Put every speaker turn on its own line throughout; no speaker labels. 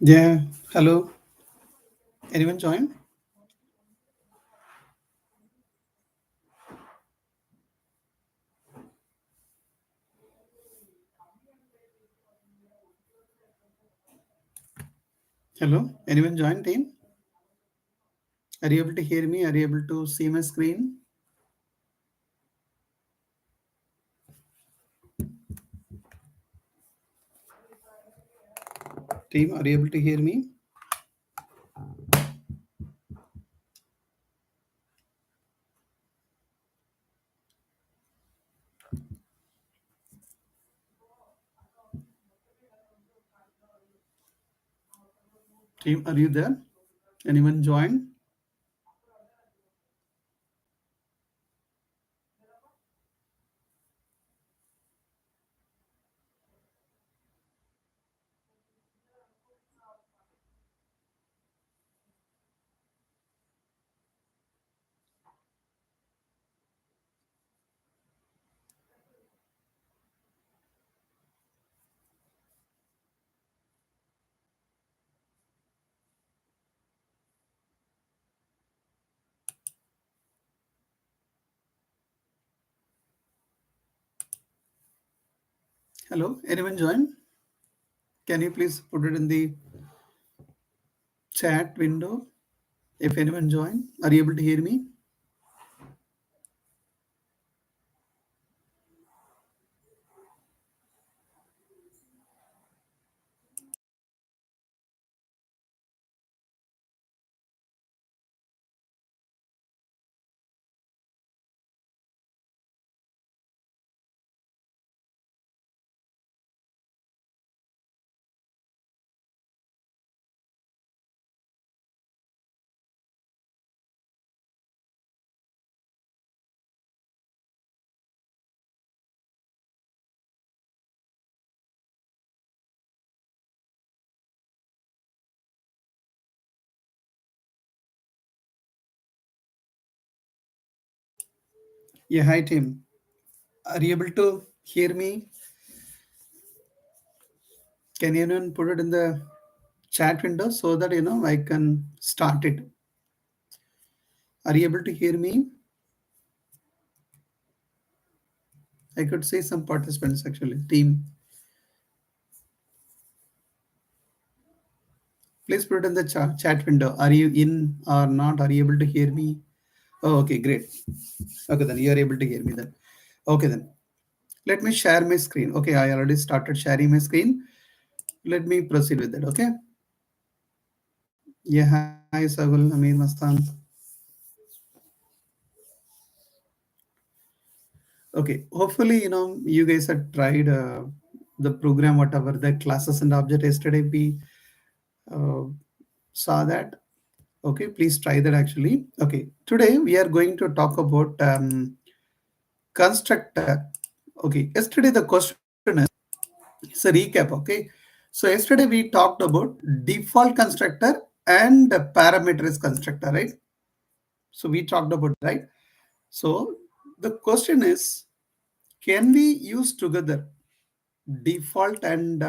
Yeah, hello. Anyone join? Hello, anyone join team? Are you able to hear me? Are you able to see my screen? Team, are you able to hear me? Team, are you there? Anyone join? Hello, anyone join? Can you please put it in the chat window? If anyone join, are you able to hear me? Yeah, hi team. Are you able to hear me? Can anyone put it in the chat window so that I can start it? Are you able to hear me? I could see some participants actually. Team, please put it in the chat window. Are you in or not? Are you able to hear me? Oh, okay, great. Okay, then you are able to hear me then. Okay, then let me share my screen. Okay, I already started sharing my screen. Let me proceed with that. Okay. Yeah, hi, Sagul, Amir, Mastan. Okay, hopefully, you guys have tried the program, whatever the classes and object yesterday we uh, saw that. Okay, please try that actually. Okay, today we are going to talk about constructor. Okay, yesterday the question is, it's a recap. Okay, so yesterday we talked about default constructor and parameters constructor, right? So we talked about, right? So the question is, can we use together default and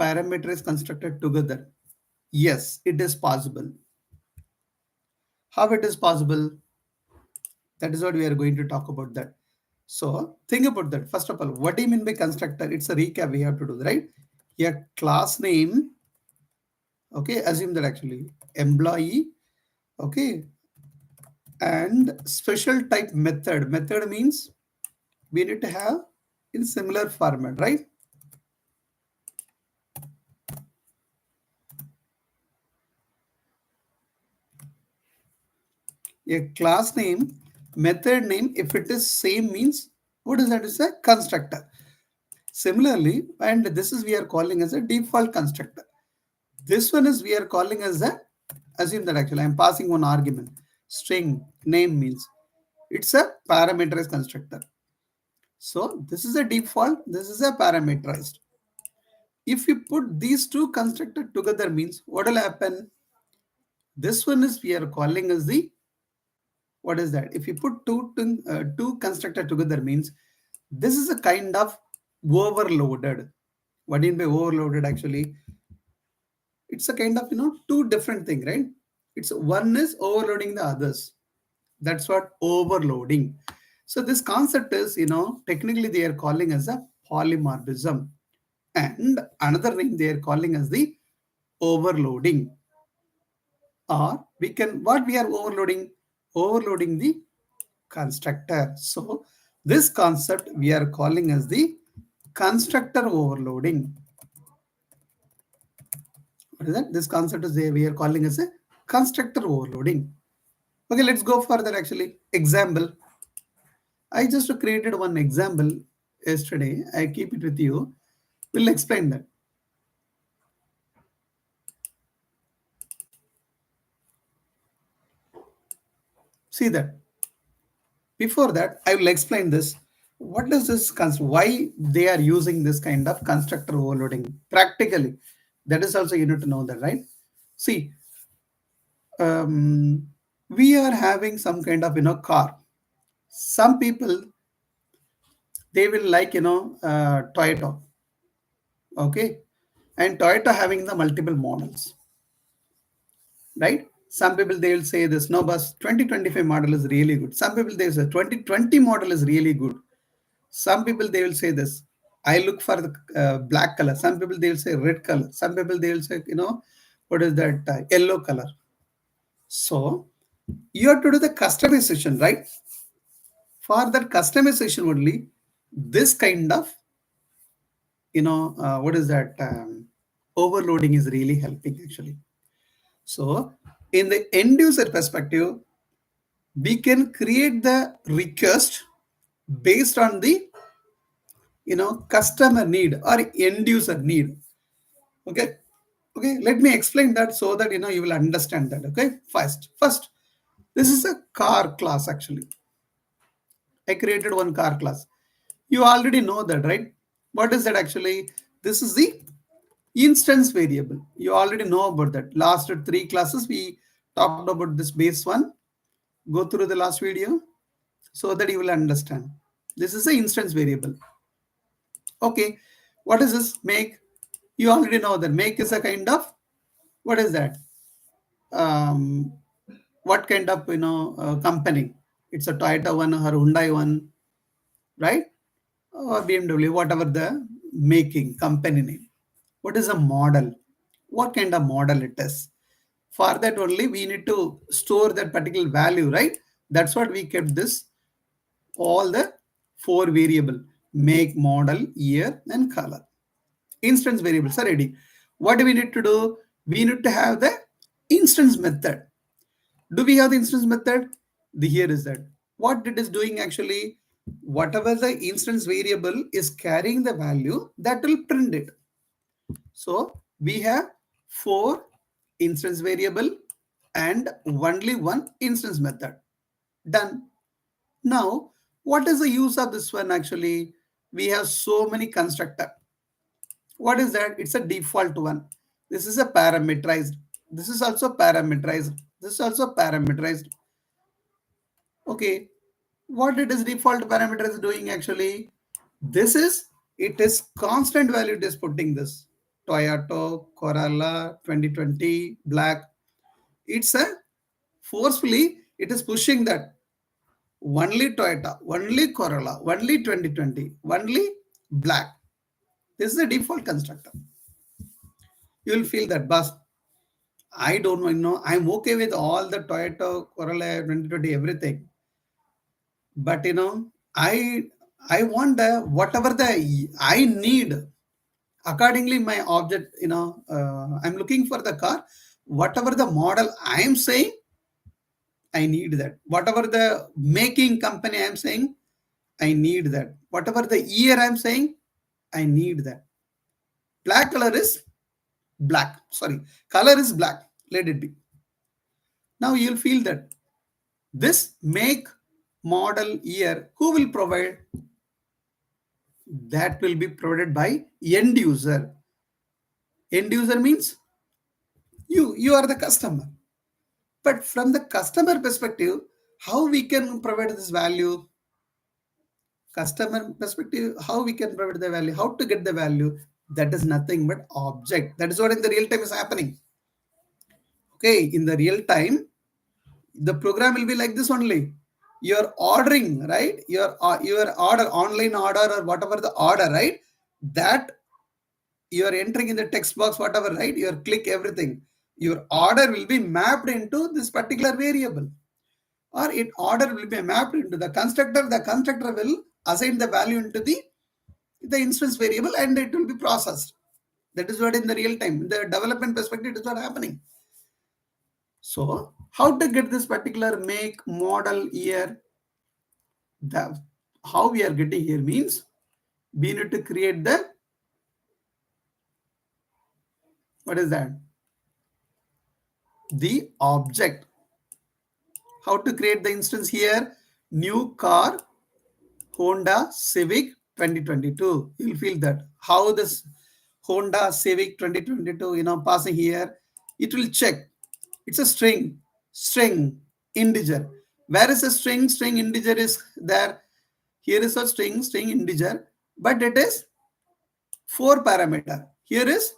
parameters constructor together? Yes, it is possible. How it is possible? That is what we are going to talk about that. So think about that. First of all, what do you mean by constructor? It's a recap we have to do, right? A class name. Okay, assume that actually employee. Okay, and special type method. Method means we need to have in similar format, right? A class name, method name, if it is same means what is that? Is a constructor. Similarly, and this is we are calling as a default constructor. This one is we are calling as a, assume that actually I'm passing one argument. String name means it's a parameterized constructor. So this is a default, this is a parameterized. If you put these two constructed together means what will happen? This one is we are calling as the, what is that? If you put two constructed together means this is a kind of overloaded. What do you mean by overloaded actually? it's a kind of, two different thing, right? It's one is overloading the others. That's what overloading. So this concept is, technically they are calling as a polymorphism. And another name they are calling as the overloading. Or we can, what we are overloading? Overloading the constructor. So this concept we are calling as the constructor overloading. What is that? This concept is we are calling as a constructor overloading. Okay, let's go further actually. Example. I just created one example yesterday. I keep it with you. We'll explain that. See that. Before that, I will explain this. What does this, why they are using this kind of constructor overloading practically? That is also you need to know that, right? See, we are having some kind of, car. Some people, they will like, Toyota. Okay. And Toyota having the multiple models, right? Some people they will say this, no, bus 2025 model is really good. Some people they say 2020 model is really good. Some people they will say this, I look for the black color. Some people they will say red color. Some people they will say, what is that, yellow color. So you have to do the customization, right? For that customization only, this kind of, what is that, overloading is really helping actually. So in the end user perspective, we can create the request based on the, customer need or end user need. Okay. Okay. Let me explain that so that, you will understand that. Okay. First, this is a car class actually. I created one car class. You already know that, right? What is that actually? This is the instance variable. You already know about that. Last 3 classes, we talked about this base one. Go through the last video so that you will understand. This is the instance variable. Okay. What is this? Make. You already know that make is a kind of, what is that? Um, what kind of, company? It's a Toyota one or Hyundai one, right? Or BMW, whatever the making company name. What is a model? What kind of model it is? For that only we need to store that particular value, right? That's what we kept this, all the 4 variable, make, model, year, and color. Instance variables are ready. What do we need to do? We need to have the instance method. Do we have the instance method? The here is that. What it is doing actually, whatever the instance variable is carrying the value, that will print it. So we have 4 instance variable and only 1 instance method. Done. Now, what is the use of this one actually? We have so many constructor. What is that? It's a default one. This is a parameterized. This is also parameterized. This is also parameterized. Okay. What it is default parameter is doing actually? This is, it is constant value it is putting this. Toyota, Corolla, 2020, black. It's a forcefully, it is pushing that only Toyota, only Corolla, only 2020, only black. This is the default constructor. You will feel that, boss. I don't know, I'm okay with all the Toyota, Corolla, 2020, everything. But I want the whatever the I need accordingly my object. I'm looking for the car. Whatever the model I am saying, I need that. Whatever the making company I'm saying, I need that. Whatever the year I'm saying, I need that. Black color is black. Sorry, color is black. Let it be. Now you'll feel that this make, model, year, who will provide? That will be provided by end user. End user means you are the customer. But from the customer perspective, how we can provide this value? Customer perspective, how we can provide the value, how to get the value? That is nothing but object. That is what in the real time is happening. Okay, in the real time, the program will be like this only. You're ordering, right? Your order, online order or whatever the order, right? That you are entering in the text box, whatever, right? You click everything. Your order will be mapped into this particular variable, or it order will be mapped into the constructor. The constructor will assign the value into the instance variable, and it will be processed. That is what in the real time, in the development perspective, is what happening. So how to get this particular make, model, year? How we are getting here means we need to create the, what is that? The object. How to create the instance here? New car, Honda Civic 2022. You'll feel that. How this Honda Civic 2022, passing here, it will check. It's a string, integer. Where is a string? String integer is there. Here is a string integer, but it is 4 parameter. Here is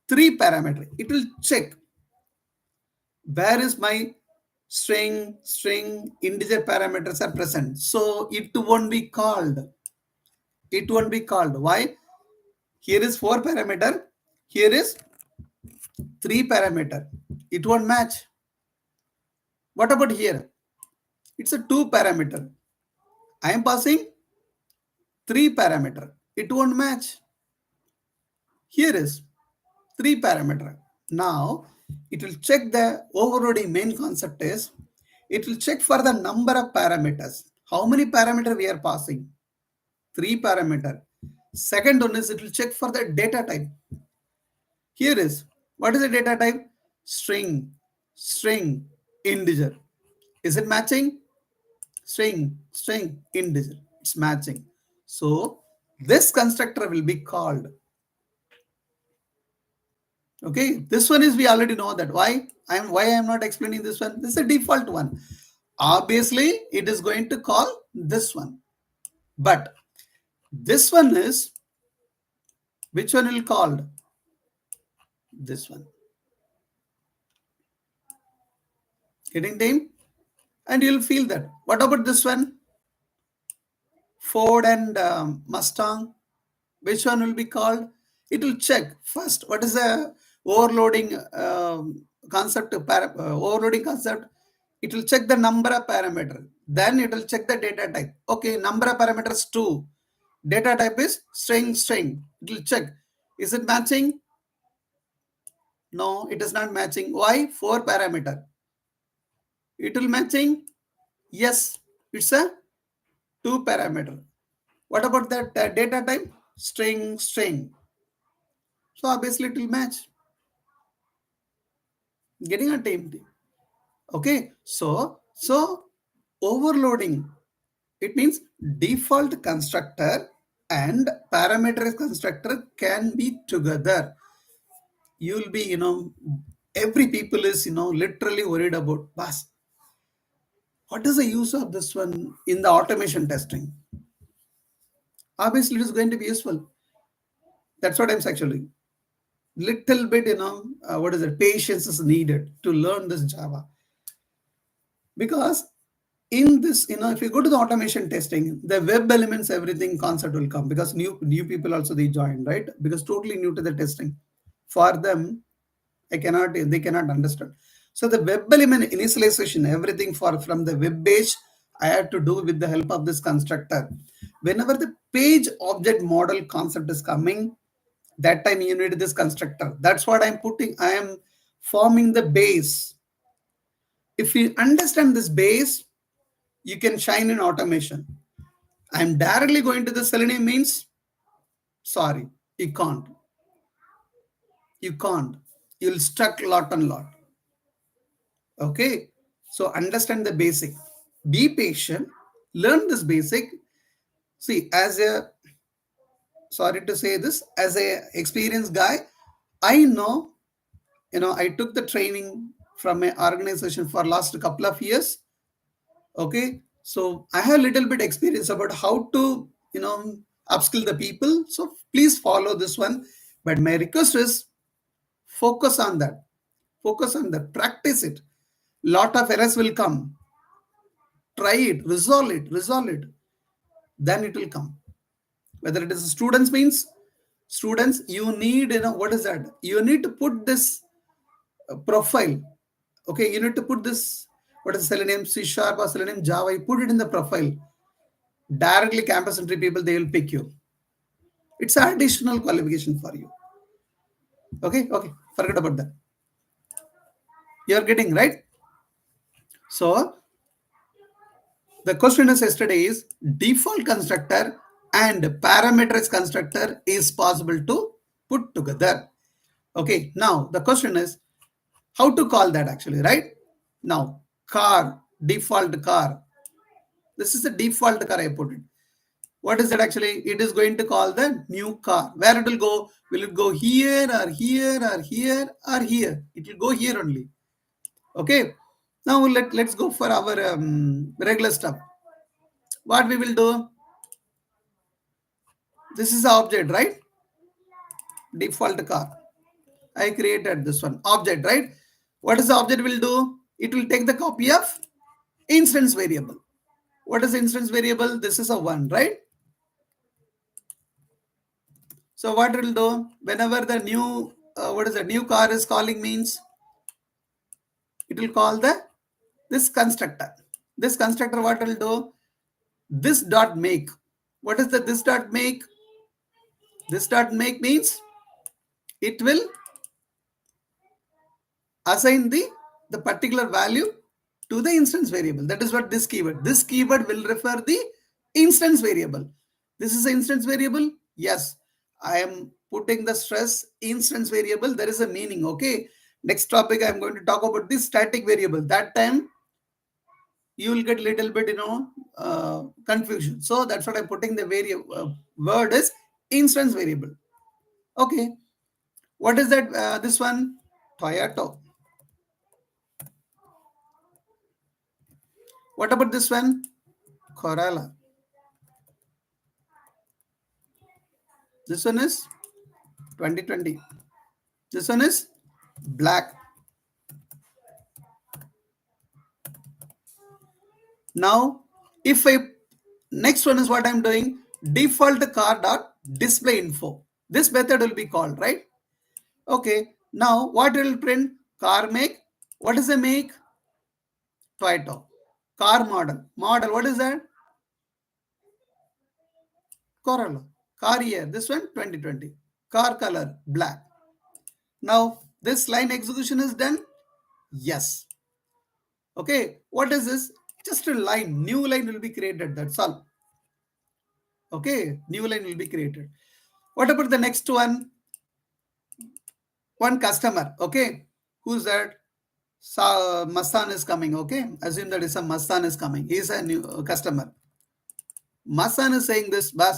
3 parameter. It will check where is my string integer parameters are present. So it won't be called. It won't be called. Why? Here is 4 parameter. Here is 3 parameter. It won't match. What about here? It's a 2 parameter. I am passing 3 parameter. It won't match. Here is 3 parameter. Now it will check the overloading. Main concept is it will check for the number of parameters. How many parameter we are passing? 3 parameter. Second one is it will check for the data type. Here is, what is the data type? String, integer. Is it matching? String, integer. It's matching. So this constructor will be called. Okay, this one is, we already know that. Why I am not explaining this one? This is a default one. Obviously, it is going to call this one. But this one is, which one will called? This one. Getting name? And you'll feel that. What about this one? Ford and Mustang. Which one will be called? It will check first. What is the overloading concept? Overloading concept. It will check the number of parameter. Then it will check the data type. Okay, number of parameters 2. Data type is string. It will check. Is it matching? No, it is not matching. Why? 4 parameter. It will matching? Yes, it's a 2 parameter. What about that data type? String. So obviously it will match. Getting a team. Okay, so overloading, it means default constructor and parameter constructor can be together. You'll be, every people is, literally worried about, boss, what is the use of this one in the automation testing? Obviously it is going to be useful. That's what I'm actually. Little bit, what is it? Patience is needed to learn this Java. Because in this, if you go to the automation testing, the web elements, everything concept will come, because new people also they join, right? Because totally new to the testing. For them, they cannot understand. So the web element initialization, everything from the web page, I had to do with the help of this constructor. Whenever the page object model concept is coming, that time you need this constructor. That's what I am forming the base. If you understand this base, you can shine in automation. I'm directly going to the Selenium means, sorry, you can't. You'll stuck lot and lot. Okay, so understand the basic. Be patient. Learn this basic. See, sorry to say this, as a experienced guy, I know, I took the training from an organization for last couple of years. Okay, so I have a little bit experience about how to, upskill the people. So please follow this one. But my request is focus on that. Focus on that. Practice it. Lot of errors will come. Try it. Resolve it. Resolve it. Then it will come. Whether it is students means students, you need, what is that? You need to put this profile. Okay, you need to put this, what is Selenium C# or Selenium Java, you put it in the profile. Directly campus entry people, they will pick you. It's an additional qualification for you. Okay, forget about that. You're getting right. So the question is yesterday is default constructor and parameterized constructor is possible to put together. Okay, now the question is how to call that actually, right? Now, car, default car. This is the default car I put it. What is it actually? It is going to call the new car. Where it will go? Will it go here or here or here or here? It will go here only. Okay. Now let's go for our regular stuff. What we will do? This is the object, right? Default car. I created this one. Object, right? What is the object will do? It will take the copy of instance variable. What is instance variable? This is a 1, right? So what it will do? Whenever the new, new car is calling means, it will call this constructor. This constructor, what it will do? This dot make. What is the this dot make? This dot make means it will assign the particular value to the instance variable. That is what this keyword. This keyword will refer the instance variable. This is an instance variable. Yes, I am putting the stress instance variable. There is a meaning. Okay. Next topic, I am going to talk about this static variable. That time you will get little bit, confusion. So that's what I'm putting the variable word is instance variable. Okay. What is that? This one, Toyota. What about this one? Corolla. This one is 2020. This one is black. Now, if I next one is what I'm doing, default car dot display info. This method will be called, right? Okay. Now, what will print? Car make. What is the make? Toyota. Car model. Model. What is that? Corolla. Car year. This one 2020. Car color black. Now, this line execution is done. Yes. Okay. What is this? Just a line. New line will be created. That's all. Okay. New line will be created. What about the next one? One customer. Okay. Who's that? Mastan is coming. Okay. Assume that is a Mastan is coming. He is a new customer. Mastan is saying this, but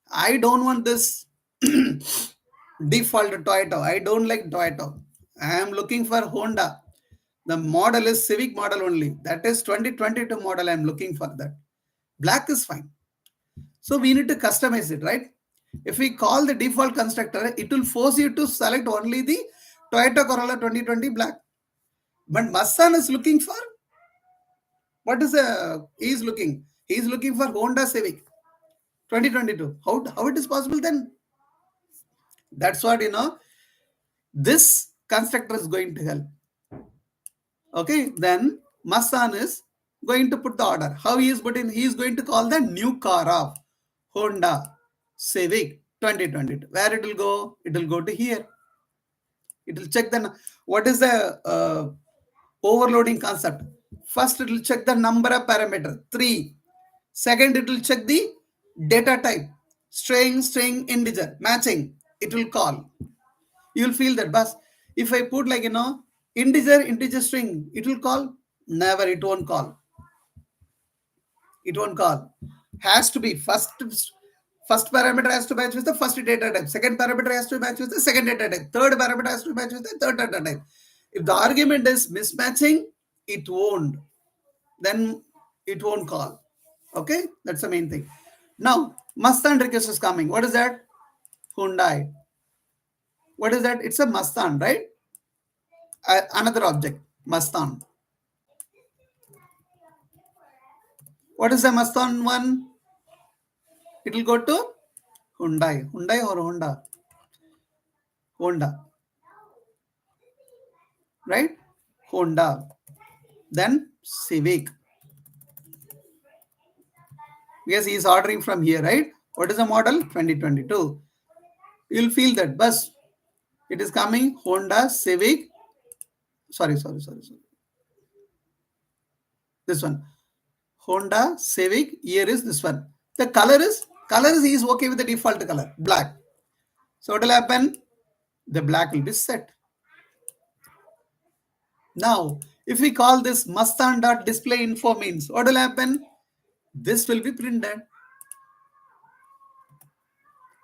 I don't want this default Toyota. I don't like Toyota. I am looking for Honda. The model is Civic model only. That is 2022 model. I am looking for that. Black is fine. So we need to customize it, right? If we call the default constructor, it will force you to select only the Toyota Corolla 2020 black. But Mastan is looking for, what is he is looking? He is looking for Honda Civic 2022. How it is possible then? That's what, this constructor is going to help. Okay, then Mastan is going to put the order. How he is putting? He is going to call the new car of Honda Civic 2022. Where it will go? It will go to here. It will check what is the overloading concept. First, it will check the number of parameter 3. Second, it will check the data type, string, integer, matching. It will call. You will feel that, but if I put like, integer string, it will call? Never, it won't call. It won't call. Has to be first parameter has to match with the first data type. Second parameter has to match with the second data type. Third parameter has to match with the third data type. If the argument is mismatching, it won't. Then it won't call. Okay, that's the main thing. Now, Mastan request is coming. What is that? Hyundai. What is that? It's a Mastan, right? another object, Mustang. What is the Mustang one? It will go to Hyundai. Hyundai or Honda? Honda. Right? Honda. Then Civic. Yes, he is ordering from here, right? What is the model? 2022. You'll feel that bus. It is coming Honda Civic. Sorry. This one. Honda Civic. Here is this one. The color is he is okay with the default color, black. So what will happen? The black will be set. Now, if we call this Mustang.display info means, what will happen? This will be printed.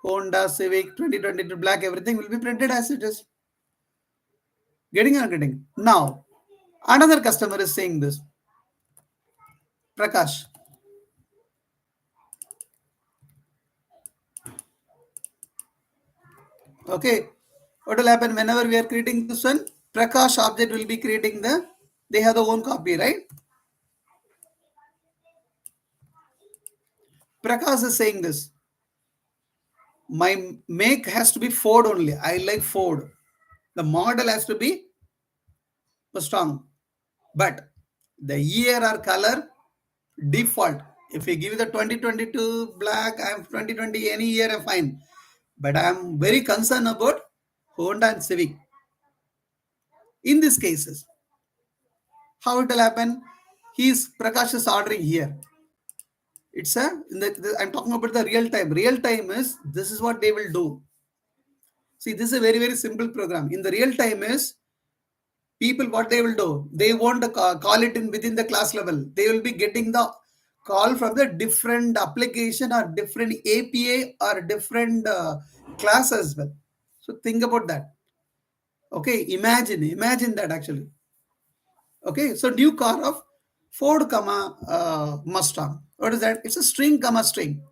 Honda Civic 2022 black, everything will be printed as it is. Getting or getting? Now, another customer is saying this. Prakash. Okay. What will happen whenever we are creating this one? Prakash object will be creating they have their own copy, right? Prakash is saying this. My make has to be Ford only. I like Ford. The model has to be Mustang. But the year or color default. If we give the 2022 black, I'm 2020 any year, I'm fine. But I'm very concerned about Honda and Civic. In these cases, how it will happen? Prakash is ordering here. It's I'm talking about the real time. Real time is this is what they will do. See, this is a very, very simple program. In the real time is people what they will do. They won't call it in within the class level. They will be getting the call from the different application or different API or different class as well. So think about that. Okay, imagine that actually. Okay, so new car of Ford, Mustang. What is that? It's a string, string.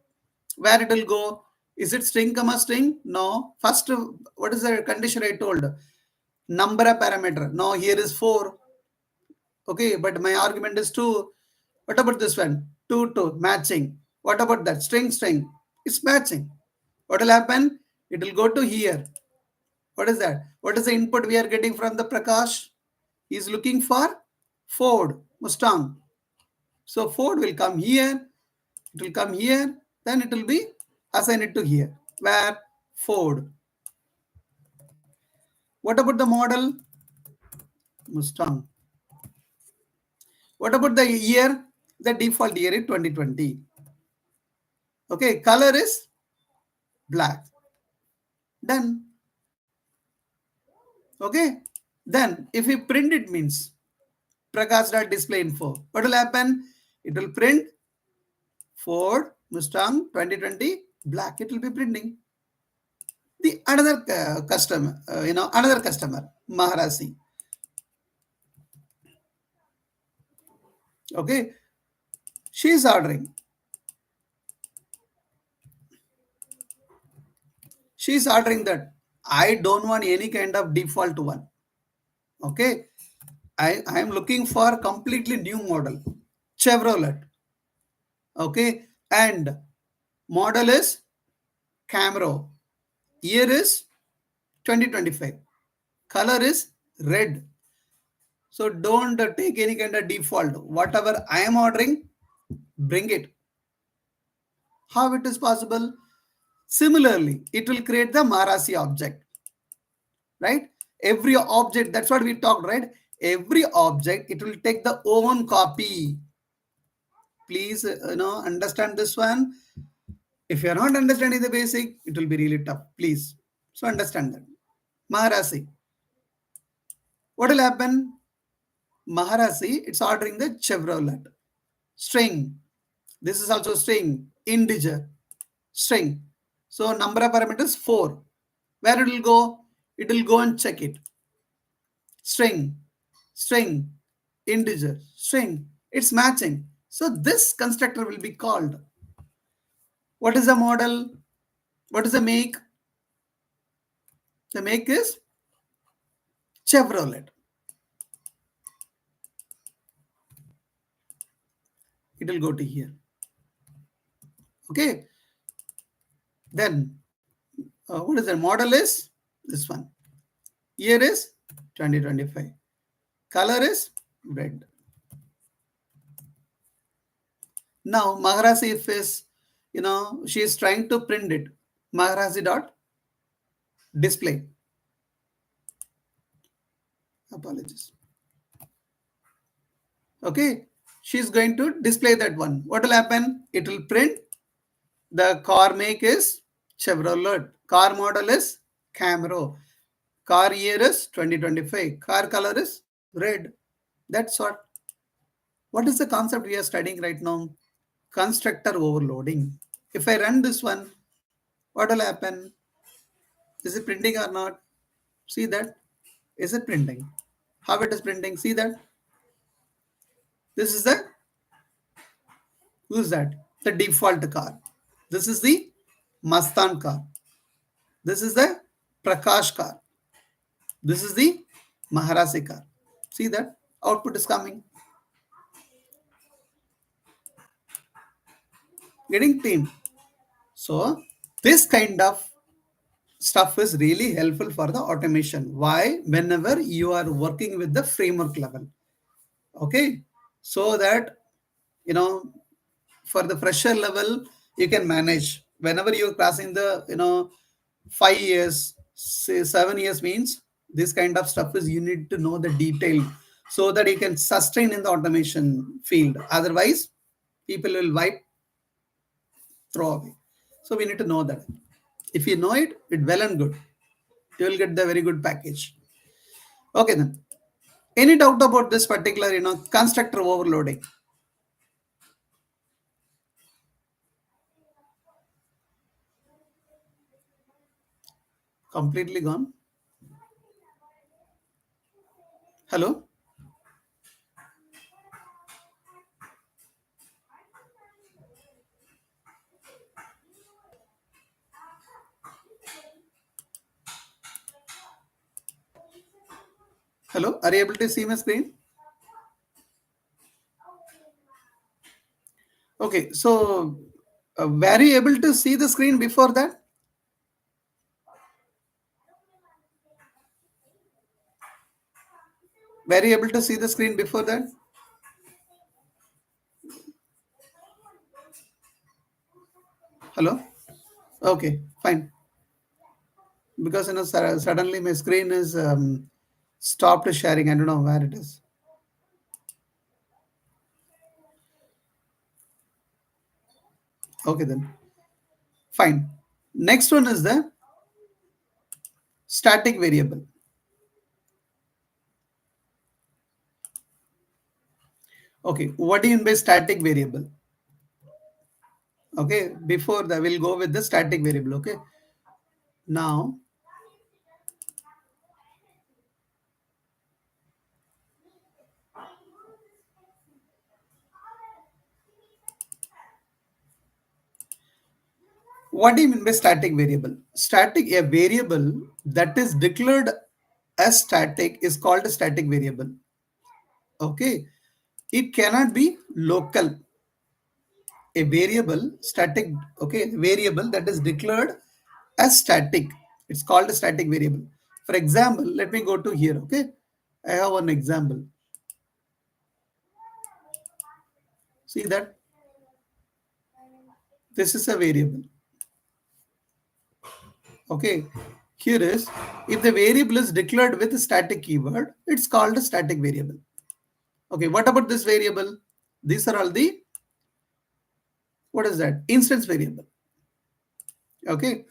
Where it will go? Is it string, string? No. First, what is the condition I told? Number of parameter. No, here is 4. Okay, but my argument is 2. What about this one? 2, matching. What about that? String. It's matching. What will happen? It will go to here. What is that? What is the input we are getting from the Prakash? He is looking for Ford, Mustang. So Ford will come here. It will come here. Then it will be assigned it to here. Where? Ford. What about the model? Mustang. What about the year? The default year is 2020. Okay, color is black. Done. Okay. Then if we print it means Prakash.display info. What will happen? It will print Ford Mustang 2020 black. It will be printing. The another customer, another customer, Maharasi. Okay, she is ordering. She is ordering that I don't want any kind of default one. Okay, I am looking for completely new model, Chevrolet. Okay, and model is Camaro. Year is 2025. Color is red. So don't take any kind of default. Whatever I am ordering, bring it. How it is possible? Similarly, it will create the Marasi object. Right? Every object, that's what we talked, right? Every object, it will take the own copy. Please, understand this one. If you are not understanding the basic, it will be really tough. Please. So understand that. Maharasi. What will happen? Maharasi, it's ordering the Chevrolet. String. This is also string. Integer. String. So number of parameters 4. Where it will go? It will go and check it. String. Integer. String. It's matching. So this constructor will be called. What is the model? What is the make? The make is Chevrolet. it will go to here. Okay. Then what is the model is this one. Year is 2025. Color is red. Now Maharasi if is, she is trying to print it. Maharasi dot display. Apologies. Okay, she's going to display that one. What will happen? It will print the car make is Chevrolet. Car model is Camaro. Car year is 2025. Car color is red. That's what. What is the concept we are studying right now? Constructor overloading. If I run this one, what will happen? Is it printing or not? See that? Is it printing? How it is printing? See that? This is the, who is that? The default car. This is the Mastan car. This is the Prakash car. This is the Maharasi car. See that? Output is coming. Getting theme. So this kind of stuff is really helpful for the automation. Why? Whenever you are working with the framework level. Okay. So that, for the fresher level, you can manage. Whenever you're passing the, 5 years, say 7 years means this kind of stuff is you need to know the detail so that you can sustain in the automation field. Otherwise, people will wipe, throw away. So we need to know that. If you know it, well and good. You will get the very good package. Okay then. Any doubt about this particular, constructor overloading? Completely gone. Hello? Hello? Are you able to see my screen? Okay, so were you able to see the screen before that? Were you able to see the screen before that? Hello? Okay, fine. Because suddenly my screen is stopped sharing. I don't know where it is. Okay then. Fine. Next one is the static variable. Okay, what do you mean by static variable? Okay, before that we'll go with the static variable. Okay. Now what do you mean by static variable? Static, a variable that is declared as static is called a static variable. Okay. It cannot be local. A variable, static, okay, variable that is declared as static. It's called a static variable. For example, let me go to here. Okay. I have one example. See that? This is a variable. Okay. Here is, if the variable is declared with a static keyword, it's called a static variable. Okay, what about this variable? These are all the, what is that? Instance variable. Okay.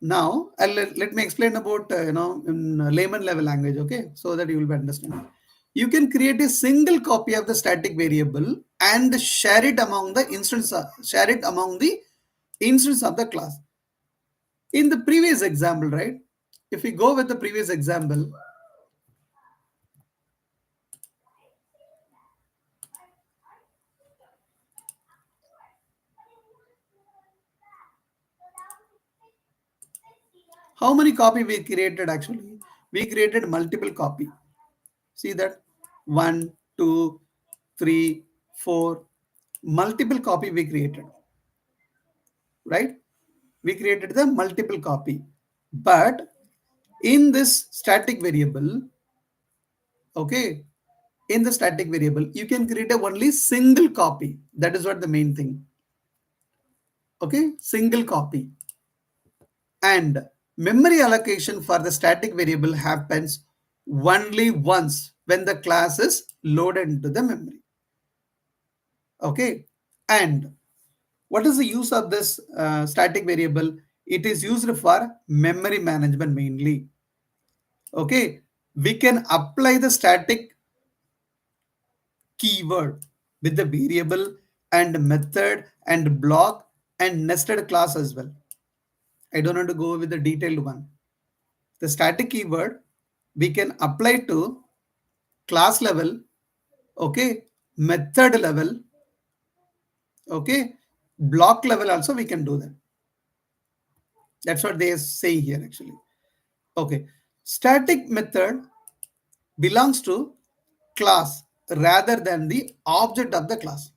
Now, let me explain about, in layman level language, okay, so that you will be understanding. You can create a single copy of the static variable and share it among the instance of the class. In the previous example, right? If we go with the previous example, how many copy we created actually? We created multiple copy. See that? 1, 2, 3, 4. multiple copy we created, right? We created the multiple copy. But in this static variable, okay, in the static variable, you can create a only single copy. That is what the main thing. Okay, single copy. And memory allocation for the static variable happens only once when the class is loaded into the memory. Okay, and what is the use of this static variable? It is used for memory management mainly. Okay, we can apply the static keyword with the variable and method and block and nested class as well. I don't want to go with the detailed one. The static keyword we can apply to class level, okay, method level, okay, block level also we can do that. That's what they say here actually. Okay, static method belongs to class rather than the object of the class.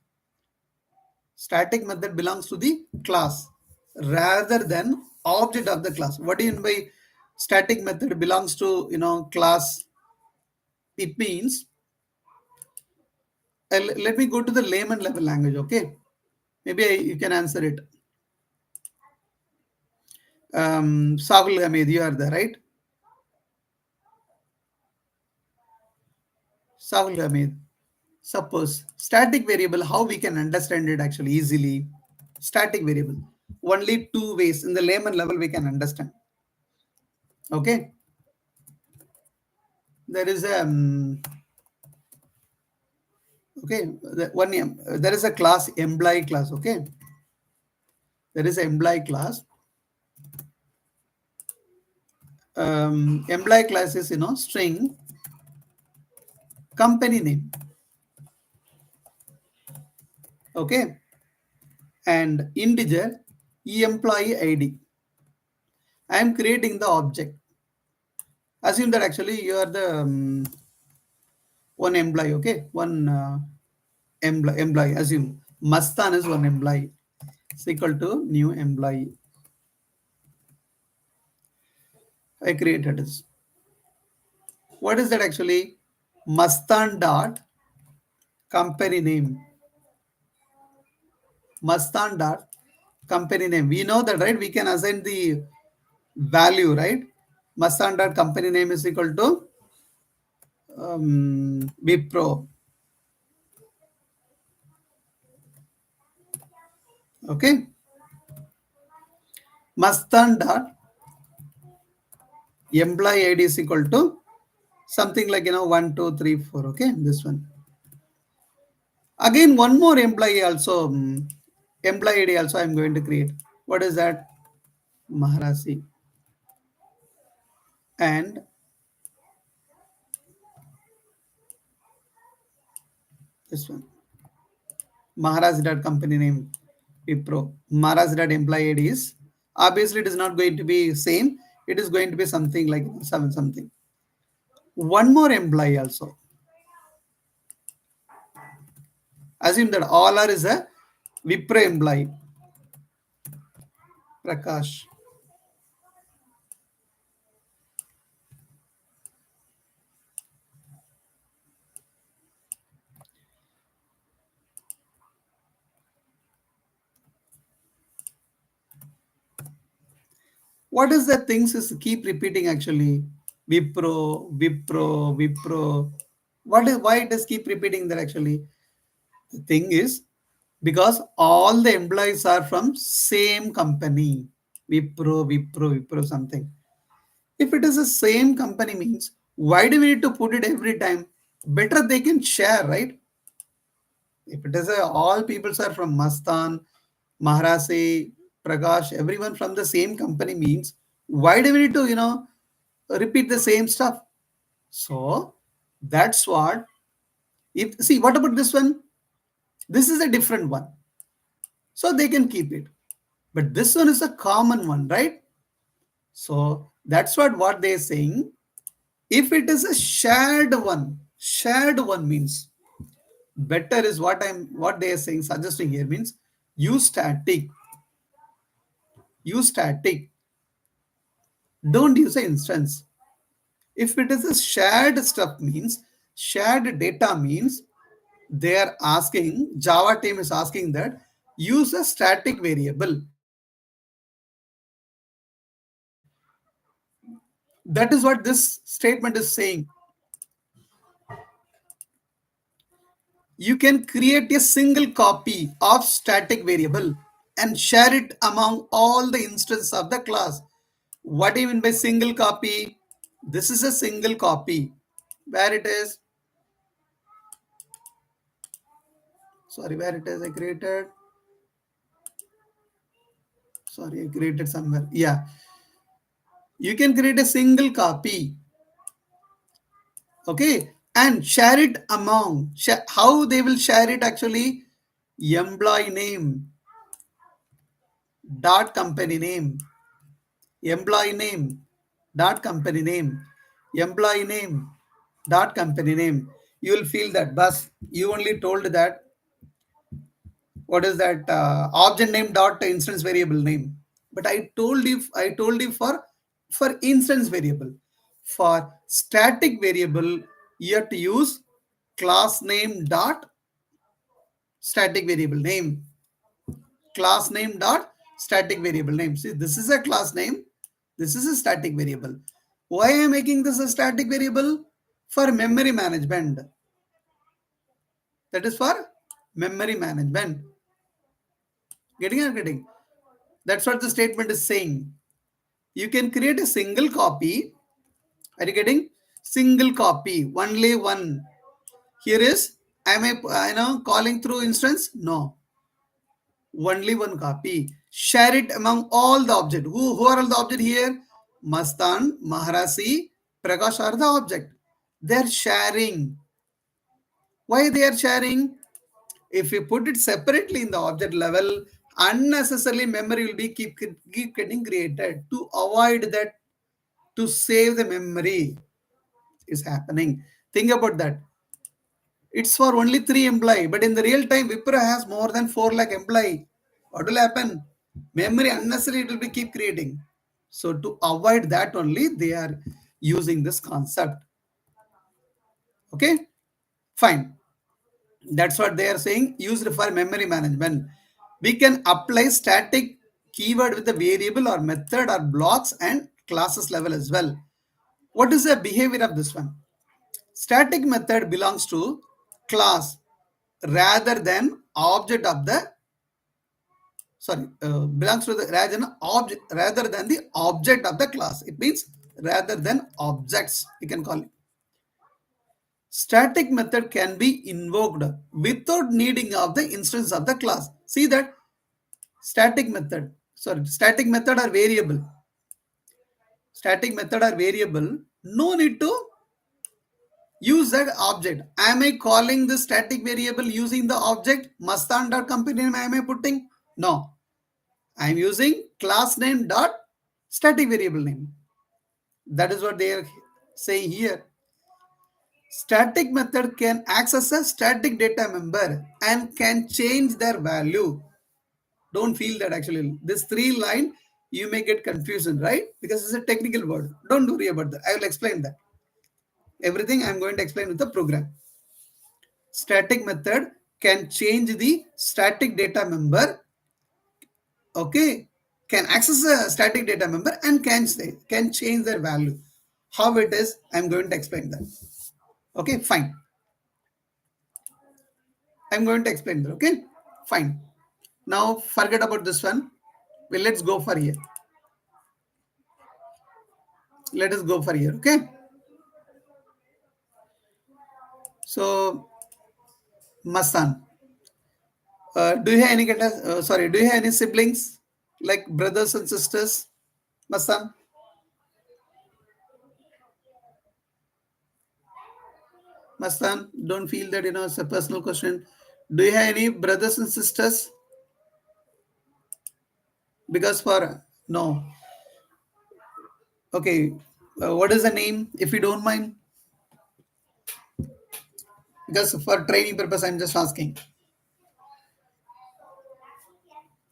Static method belongs to the class rather than object of the class. What do you mean by static method belongs to class? It means let me go to the layman level language. Okay, maybe you can answer it. Sahul Hamid, you are there, right? Sahul Hamid. Suppose static variable, how we can understand it actually easily? Static variable, only two ways in the layman level we can understand. Okay, there is a okay, there is a class employee class. Okay, there is an employee class. Employee class is string company name. Okay, and integer employee ID. I am creating the object. Assume that actually you are the one employee. Okay, one employee. Assume Mastan is one employee. It's equal to new employee. I created this. What is that actually? Mastan dot company name. Mastan dot company name. We know that, right? We can assign the value, right? Mastan dot company name is equal to Wipro. Okay. Mastan dot employee ID is equal to something like 1, 2, 3, 4. Okay, this one. Again, one more employee also, employee ID also I'm going to create. What is that? Maharasi. And this one. Maharaj dot company name Wipro. Maharaj dot employee ID is obviously it is not going to be same. It is going to be something like something. One more employee also. Assume that all are is a Wipro employee. Prakash. What is the things is keep repeating actually? Wipro, Wipro, Wipro. Why it is keep repeating that actually? The thing is because all the employees are from same company. Wipro, Wipro, Wipro something. If it is the same company means why do we need to put it every time? Better they can share, right? If it is all people are from Mastan, Maharase, Prakash, everyone from the same company means why do we need to repeat the same stuff? So that's what. If see what about this one? This is a different one, so they can keep it. But this one is a common one, right? So that's what they're saying. If it is a shared one means better is what they are saying, suggesting here means use static. Use static. Don't use an instance. If it is a shared stuff means shared data means they are asking, Java team is asking that use a static variable. That is what this statement is saying. You can create a single copy of static variable and share it among all the instances of the class. What do you mean by single copy? This is a single copy. Where it is? Sorry, where it is? I created somewhere. Yeah. You can create a single copy. Okay. And share it among. How they will share it actually? Employee name dot company name. Employee name dot company name. Employee name dot company name. You will feel that, bus. You only told that what is that object name dot instance variable name, but I told you for instance variable. For static variable you have to use class name dot static variable name. Class name dot static variable name. See, this is a class name, this is a static variable. Why am I making this a static variable? For memory management. That is for memory management. Getting or getting? That's what the statement is saying. You can create a single copy. Are you getting? Single copy, only one. Here is, am I calling through instance? No, only one copy. Share it among all the object. Who are all the object here? Mastan, Maharasi, Prakash are the object. They're sharing. Why they are sharing? If you put it separately in the object level, unnecessarily memory will be keep getting created. To avoid that, to save the memory is happening. Think about that. It's for only 3 employee, but in the real time, Wipro has more than 4 lakh employee. What will happen? Memory unnecessarily it will be keep creating. So to avoid that only, they are using this concept. Okay, fine. That's what they are saying, used for memory management. We can apply static keyword with the variable or method or blocks and classes level as well. What is the behavior of this one? Static method belongs to class rather than object of the belongs to the rather than the object of the class. It means rather than objects, we can call it. Static method can be invoked without needing of the instance of the class. See that static method or variable. Static method or variable, no need to use that object. Am I calling the static variable using the object Mastan dot company name? Am I putting? No. I am using class name dot static variable name. That is what they are saying here. Static method can access a static data member and can change their value. Don't feel that actually. This 3 line, you may get confusion, right? Because it's a technical word. Don't worry about that. I will explain that. Everything I'm going to explain with the program. Static method can change the static data member. Okay, can access a static data member and can change their value. How it is, I'm going to explain that. Okay, fine. I'm going to explain that. Okay, fine. Now forget about this one. Well, let's go for here. Let us go for here. Okay. So, Masan, do you have any do you have any siblings like brothers and sisters? Masan, Mastan, don't feel that it's a personal question. Do you have any brothers and sisters? Because for no. Okay, what is the name, if you don't mind? Because for training purpose, I'm just asking.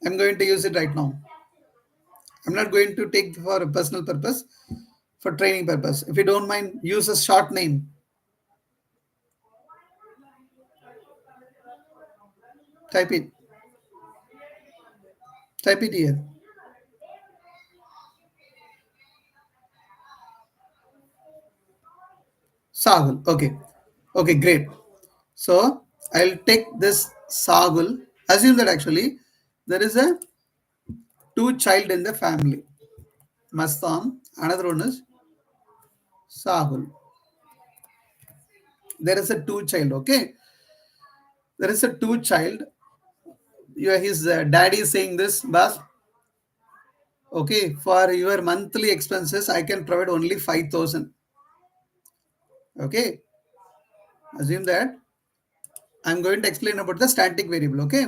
I'm going to use it right now. I'm not going to take for a personal purpose, for training purpose. If you don't mind, use a short name. Type it. Type it here. Sagul. Okay. Okay, great. So I'll take this Sagul. Assume that actually there is a two child in the family. Mastan, another one is Sahul. There is a two child, okay? There is a two child. His daddy is saying this, Bas, okay, for your monthly expenses, I can provide only 5,000. Okay, assume that. I'm going to explain about the static variable, okay?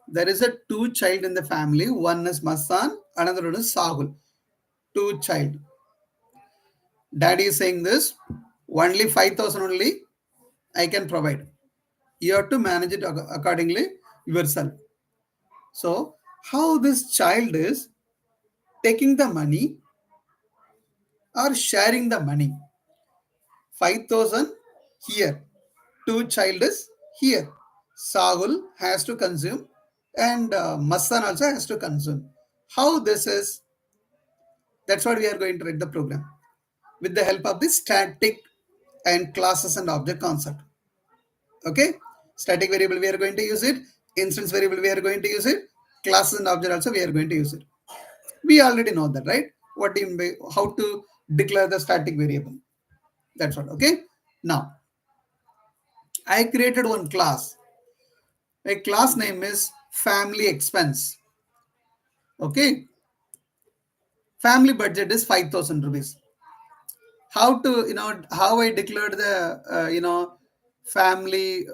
There is a two child in the family. One is Mastan, another one is Sahul. Two child. Daddy is saying this, only 5,000 only I can provide. You have to manage it accordingly yourself. So, how this child is taking the money or sharing the money? 5,000 here, two child is here. Sahul has to consume and Massan also has to consume. How this is? That's what we are going to write the program with the help of the static and classes and object concept. Okay, static variable we are going to use it, instance variable we are going to use it, classes and object also we are going to use it. We already know that, right? What do you mean, how to declare the static variable? That's what. Okay. Now I created one class. A class name is family expense. Okay. Family budget is 5,000 rupees. How to, how I declared the, family,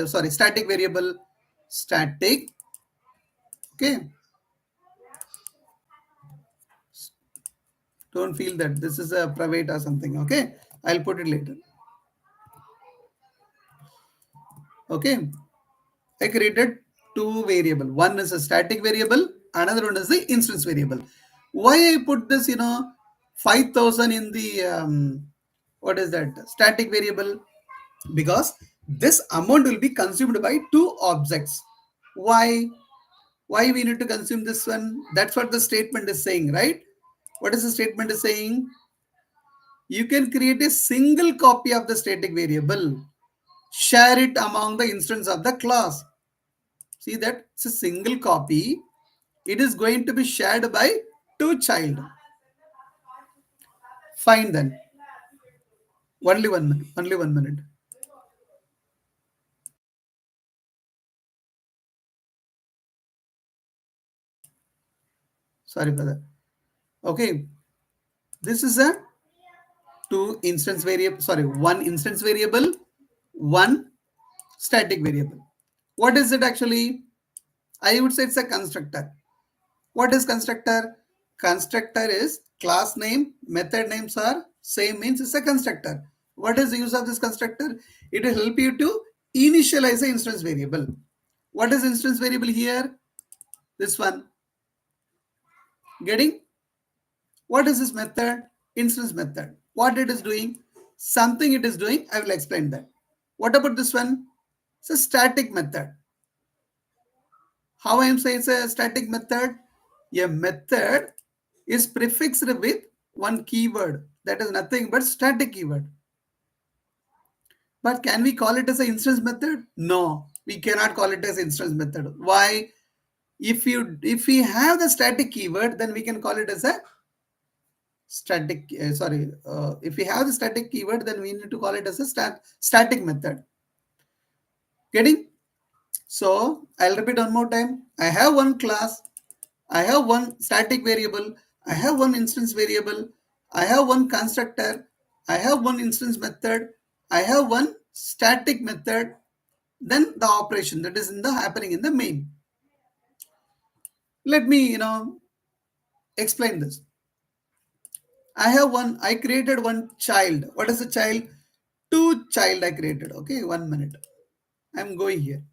sorry, static variable, static. Okay. Don't feel that this is a private or something. Okay. I'll put it later. Okay. I created two variable. One is a static variable, another one is the instance variable. Why I put this, 5,000 in the, what is that, static variable? Because this amount will be consumed by two objects. Why? Why we need to consume this one? That's what the statement is saying, right? What is the statement is saying? You can create a single copy of the static variable, share it among the instance of the class. See that it's a single copy. It is going to be shared by two child. Fine then. Only 1 minute. Only 1 minute. Sorry for that. Okay. This is a two instance variable. Sorry, one instance variable, one static variable. What is it actually? I would say it's a constructor. What is constructor? Constructor is class name, method names are same, means it's a constructor. What is the use of this constructor? It will help you to initialize the instance variable. What is instance variable here? This one. Getting? What is this method? Instance method. What it is doing? Something it is doing. I will explain that. What about this one? It's a static method. How I am saying it's a static method? A method is prefixed with one keyword. That is nothing but static keyword. But can we call it as an instance method? No, we cannot call it as instance method. Why? If we have the static keyword, then we can call it as a static. If we have the static keyword, then we need to call it as a static method. Getting? So I'll repeat one more time. I have one class. I have one static variable. I have one instance variable. I have one constructor. I have one instance method. I have one static method. Then the operation that is happening in the main. Let me, explain this. I created one child. What is the child? two child I created. Okay, 1 minute. I'm going here.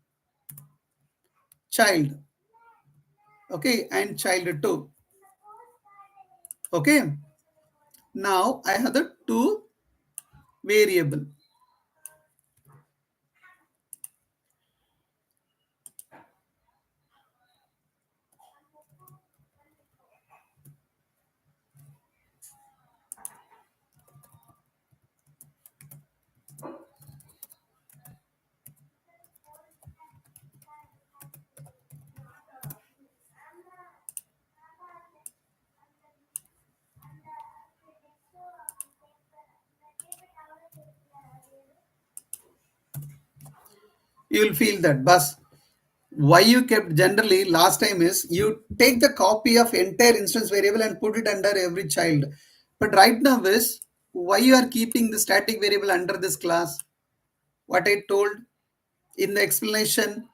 Child. Okay, and child 2. Okay. Now I have the two variable. You will feel that bus. Why you kept generally last time is you take the copy of entire instance variable and put it under every child. But right now is why you are keeping the static variable under this class. What I told in the explanation,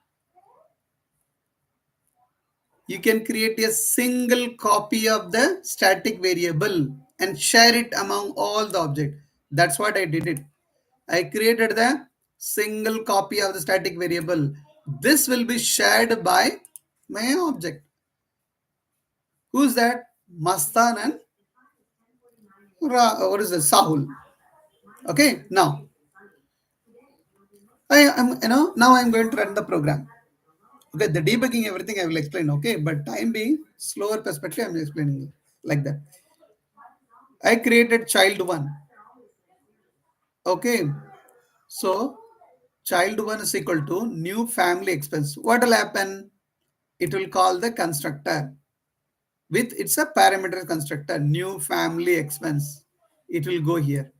you can create a single copy of the static variable and share it among all the object. That's what I did it. I created the single copy of the static variable. This will be shared by my object. Who's that? Mastan and what is this? Sahul. Okay, now I am now I'm going to run the program. Okay, the debugging everything I will explain. Okay, but time being slower perspective, I'm explaining like that. I created child 1. Okay, so child 1 is equal to new family expense. What will happen? It will call the constructor with it's a parameter constructor, new family expense. It will go here.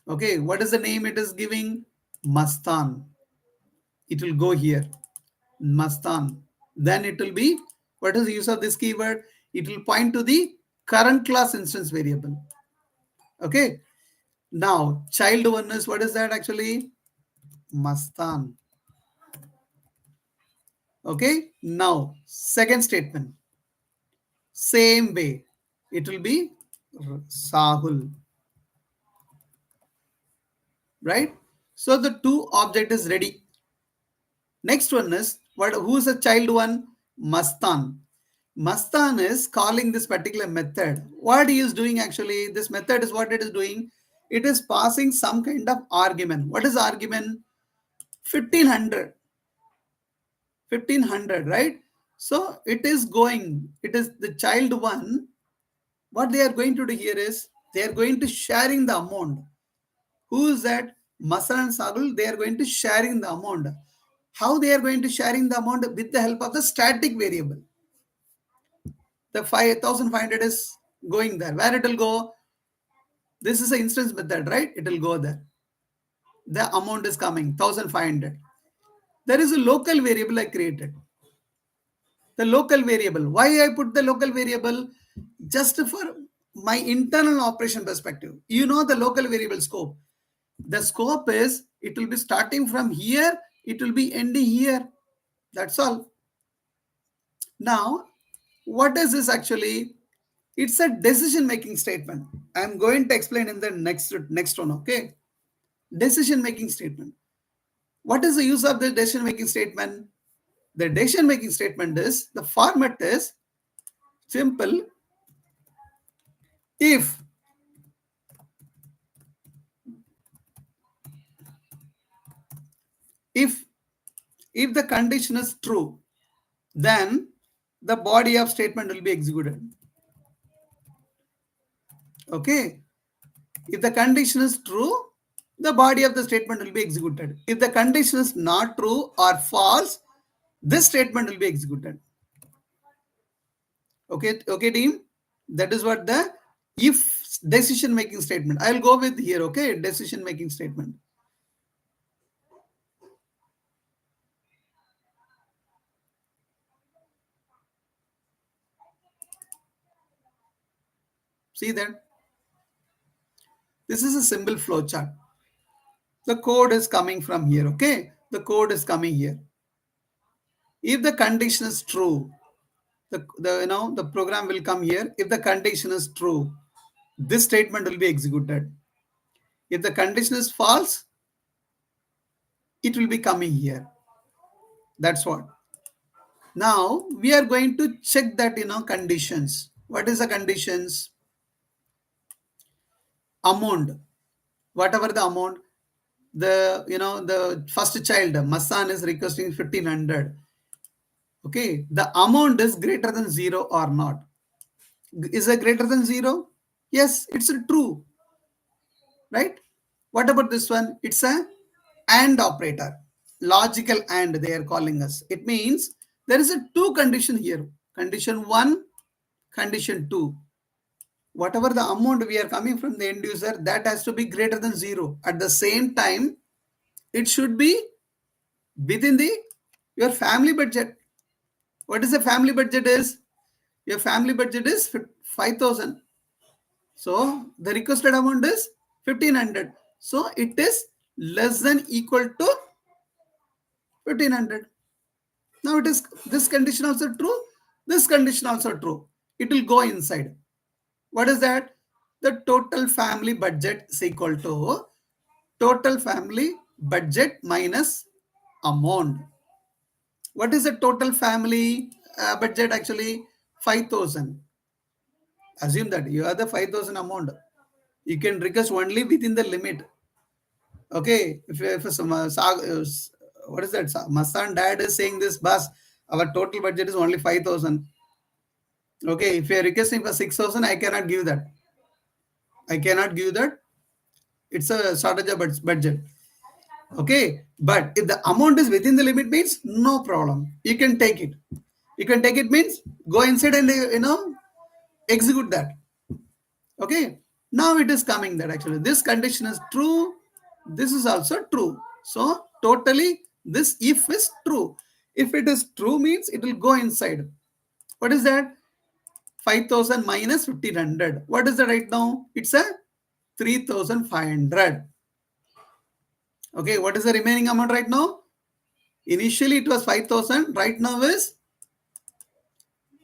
Okay, what is the name it is giving? Mastan. It will go here. Mastan. Then it will be, what is the use of this keyword? It will point to the current class instance variable. Okay. Now, child 1 is, what is that actually? Mastan. Okay. Now, second statement. Same way. It will be Sahul. Right? So the two object is ready. Next one is, who is the child 1? Mastan. Mastan is calling this particular method. What he is doing actually, this method is what it is doing. It is passing some kind of argument. What is argument? 1500. 1500, right? So it is going, it is the child 1. What they are going to do here is, they are going to sharing the amount. Who is that? Masan and Sagul, they are going to sharing the amount. How they are going to sharing the amount? With the help of the static variable. The 5500 is going there. Where it will go? This is an instance method, right? It will go there. The amount is coming, 1500. There is a local variable I created. The local variable. Why I put the local variable? Just for my internal operation perspective. You know the local variable scope. The scope is, it will be starting from here, it will be ending here. That's all. Now, what is this actually? It's a decision making statement. I'm going to explain in the next one. Okay, decision making statement. What is the use of the decision making statement? The decision making statement is, the format is simple. If if if the condition is true, then the body of statement will be executed. Okay, if the condition is true, the body of the statement will be executed. If the condition is not true or false, this statement will be executed. Okay, team. That is what the if decision making statement. I'll go with here. Okay, decision making statement. See that? This is a simple flow chart. The code is coming from here. Okay, the code is coming here. If the condition is true, the program will come here. If the condition is true, this statement will be executed. If the condition is false, it will be coming here. That's what. Now we are going to check that, conditions. What is the conditions? Amount. Whatever the amount, the first child, Masan, is requesting 1500. Okay, the amount is greater than 0 or not. Is it greater than 0? Yes, it's a true, right? What about this one? It's a AND operator, logical AND they are calling us. It means there is a two condition here, condition 1, condition 2. Whatever the amount we are coming from the end user, that has to be greater than 0. At the same time, it should be within your family budget. What is the family budget is? Your family budget is 5,000. So the requested amount is 1500. So it is less than equal to 1500. Now it is this condition also true. This condition also true. It will go inside. What is that? The total family budget is equal to total family budget minus amount. What is the total family budget actually? 5,000. Assume that you have the 5,000 amount. You can request only within the limit. Okay, if some what is that? Masan dad is saying this, boss, our total budget is only 5,000. Okay, if you are requesting for 6,000, I cannot give that. I cannot give that. It's a shortage of budget. Okay, but if the amount is within the limit means no problem. You can take it. You can take it means go inside and execute that. Okay, now it is coming that actually this condition is true. This is also true. So totally this if is true. If it is true means it will go inside. What is that? 5,000 minus 1,500. What is the right now? It's a 3,500. Okay, what is the remaining amount right now? Initially it was 5,000. Right now is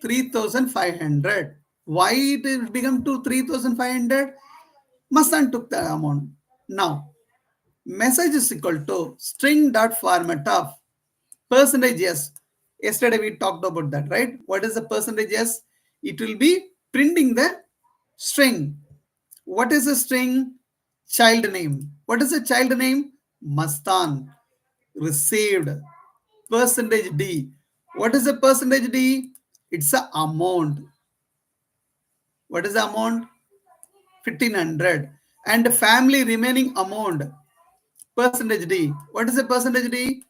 3,500. Why it will become to 3,500? Masan took the amount. Now, message is equal to string dot format of percentage yes. Yesterday we talked about that, right? What is the percentage yes? It will be printing the string. What is the string? Child name. What is the child name? Mastan. Received. Percentage D. What is the percentage D? It's the amount. What is the amount? 1,500. And family remaining amount. Percentage D. What is the percentage D?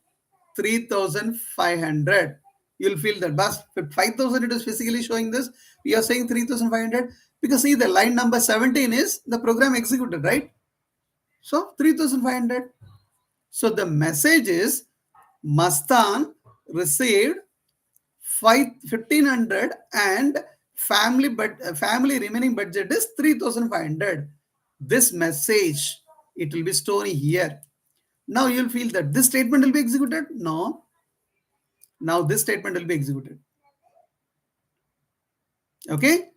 3,500. You'll feel that. But 5,000 it is physically showing this. We are saying 3,500 because see the line number 17 is the program executed, right? So 3,500. So the message is Mastan received 1,500 and family remaining budget is 3,500. This message it will be storing here. Now you'll feel that this statement will be executed. No. Now this statement will be executed. Okay.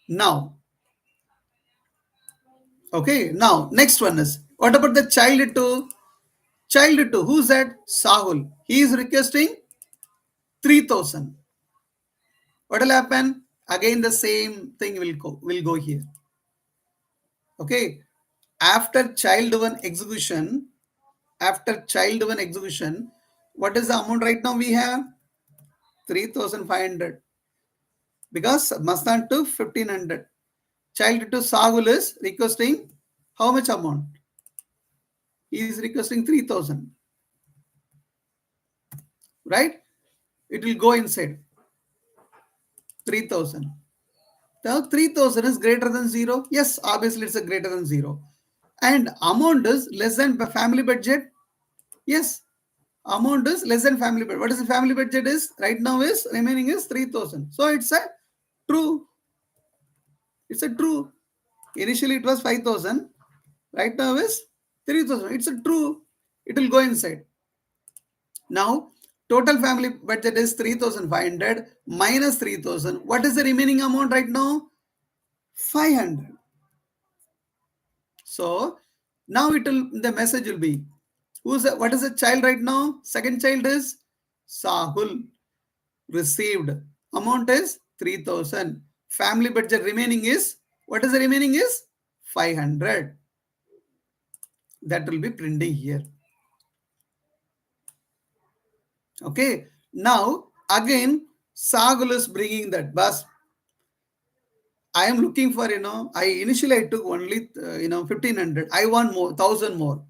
Now. Okay. Now next one is what about the child 2? Child 2. Who's that? Sahul. He is requesting 3,000. What will happen? Again the same thing will go here. Okay. After child 1 execution, what is the amount right now we have? 3,500. Because Mastan took 1,500. Child 2 Sahul is requesting how much amount? He is requesting 3,000. Right? It will go inside. 3,000. Now 3,000 is greater than 0. Yes, obviously it's a greater than 0. And amount is less than family budget. Yes, amount is less than family budget. What is the family budget is? Right now is remaining is 3,000. So it's a true. It's a true. Initially it was 5,000. Right now is 3,000. It's a true. It will go inside. Now total family budget is 3,500 minus 3,000. What is the remaining amount right now? 500. So Now the message will be, what is the child right now? Second child is Sahul. Received amount is 3,000. Family budget remaining is, what is the remaining is 500. That will be printing here. Okay. Now again Sahul is bringing that bus. I am looking for, initially I took only 1,500. I want more, 1,000 more.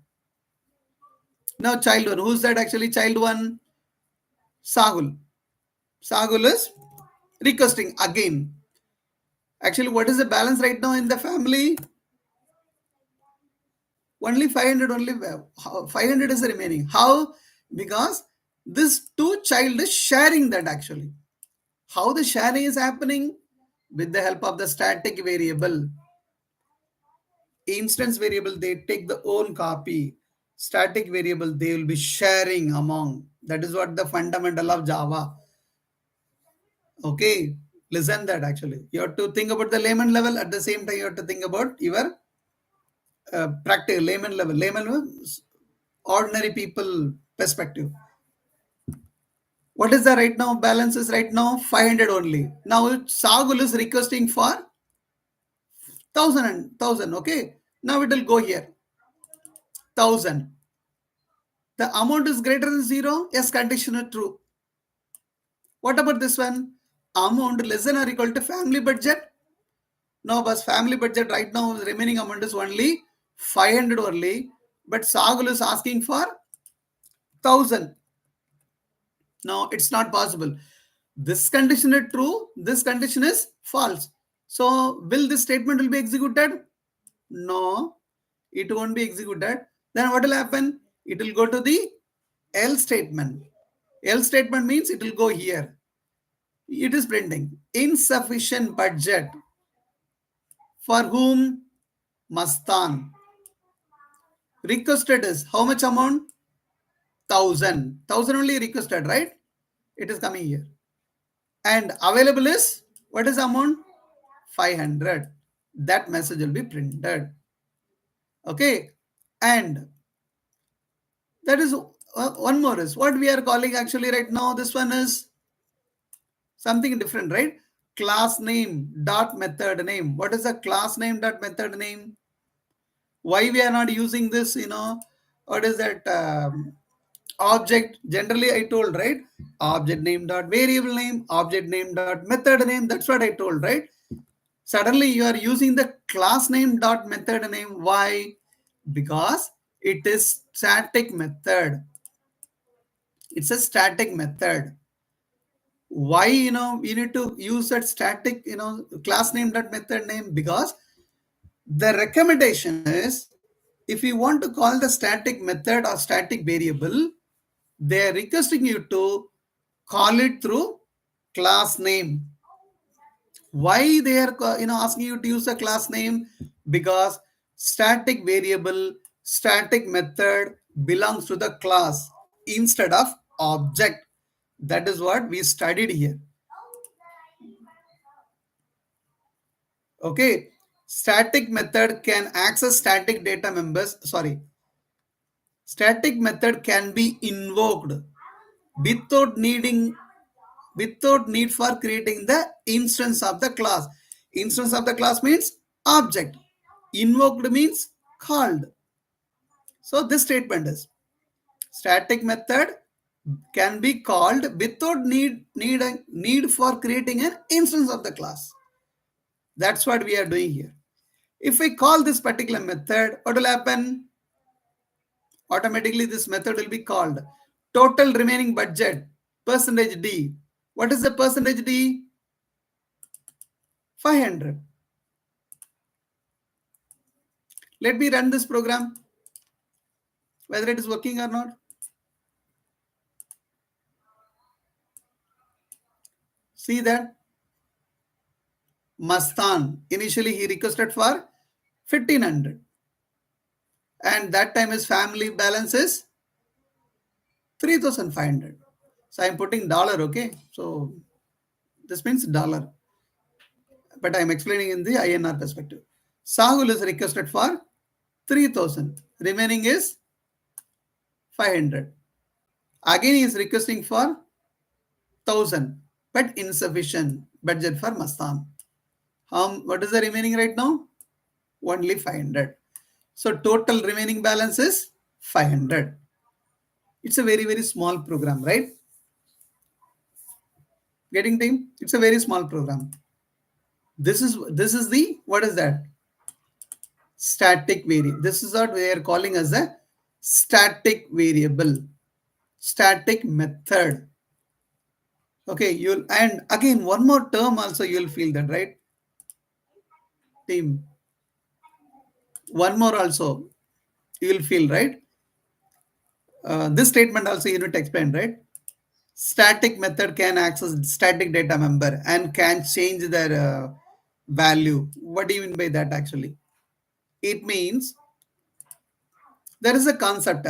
Now child one, who's that actually? Child one, Sahul. Sahul is requesting again. Actually, what is the balance right now in the family? Only 500, only 500 is remaining. How? Because this two child is sharing that actually. How the sharing is happening? With the help of the static variable. Instance variable, they take the own copy. Static variable, they will be sharing among. That is what the fundamental of Java. Okay, listen that actually. You have to think about the layman level. At the same time, you have to think about your practical layman level. Ordinary people perspective. What is the right now balance is right now 500 only. Now Sagul is requesting for 1,000. Okay. Now it will go here. 1,000. The amount is greater than 0. Yes, conditional true. What about this one? Amount less than or equal to family budget. No, but family budget right now remaining amount is only 500 only. But Sagul is asking for 1,000. No, it's not possible. This condition is true. This condition is false. So will this statement will be executed? No, it won't be executed. Then what will happen? It will go to the else statement. Else statement means it will go here. It is printing insufficient budget. For whom? Mastan. Requested is how much amount? 1,000. 1,000 only requested, right? It is coming here. And available is, what is the amount? 500. That message will be printed. Okay. And that is one more is what we are calling actually right now. This one is something different, right? Class name dot method name. What is the class name dot method name? Why we are not using this? What is that? Object. Generally, I told, right? Object name dot variable name, object name dot method name. That's what I told, right? Suddenly you are using the class name dot method name. Why? Because it is static method. It's a static method. Why you need to use that static class name dot method name? Because the recommendation is, if you want to call the static method or static variable, they are requesting you to call it through class name. Why they are asking you to use a class name? Because static variable, static method belongs to the class instead of object. That is what we studied here. Okay. Static method can access static data members. Static method can be invoked without need for creating the instance of the class. Instance of the class means object. Invoked means called. So this statement is, static method can be called without need for creating an instance of the class. That's what we are doing here. If I call this particular method, what will happen? Automatically this method will be called total remaining budget percentage D. What is the percentage D? 500. Let me run this program, whether it is working or not. See that? Mastan, initially he requested for 1,500. And that time his family balance is 3,500. So I'm putting dollar, okay? So this means dollar. But I'm explaining in the INR perspective. Sahul is requested for 3,000. remaining is 500. Again he is requesting for 1000, but insufficient budget for Mastan. What is the remaining right now? Only 500. So total remaining balance is 500. It's a very, very small program, right? Getting time? It's a very small program. This is the, what is that? Static variable. This is what we are calling as a static variable, static method. Okay, you'll, and again one more term also you'll feel that, right? Team. One more also you will feel, right? This statement also you need to explain, right? Static method can access static data member and can change their value. What do you mean by that actually? It means there is a concept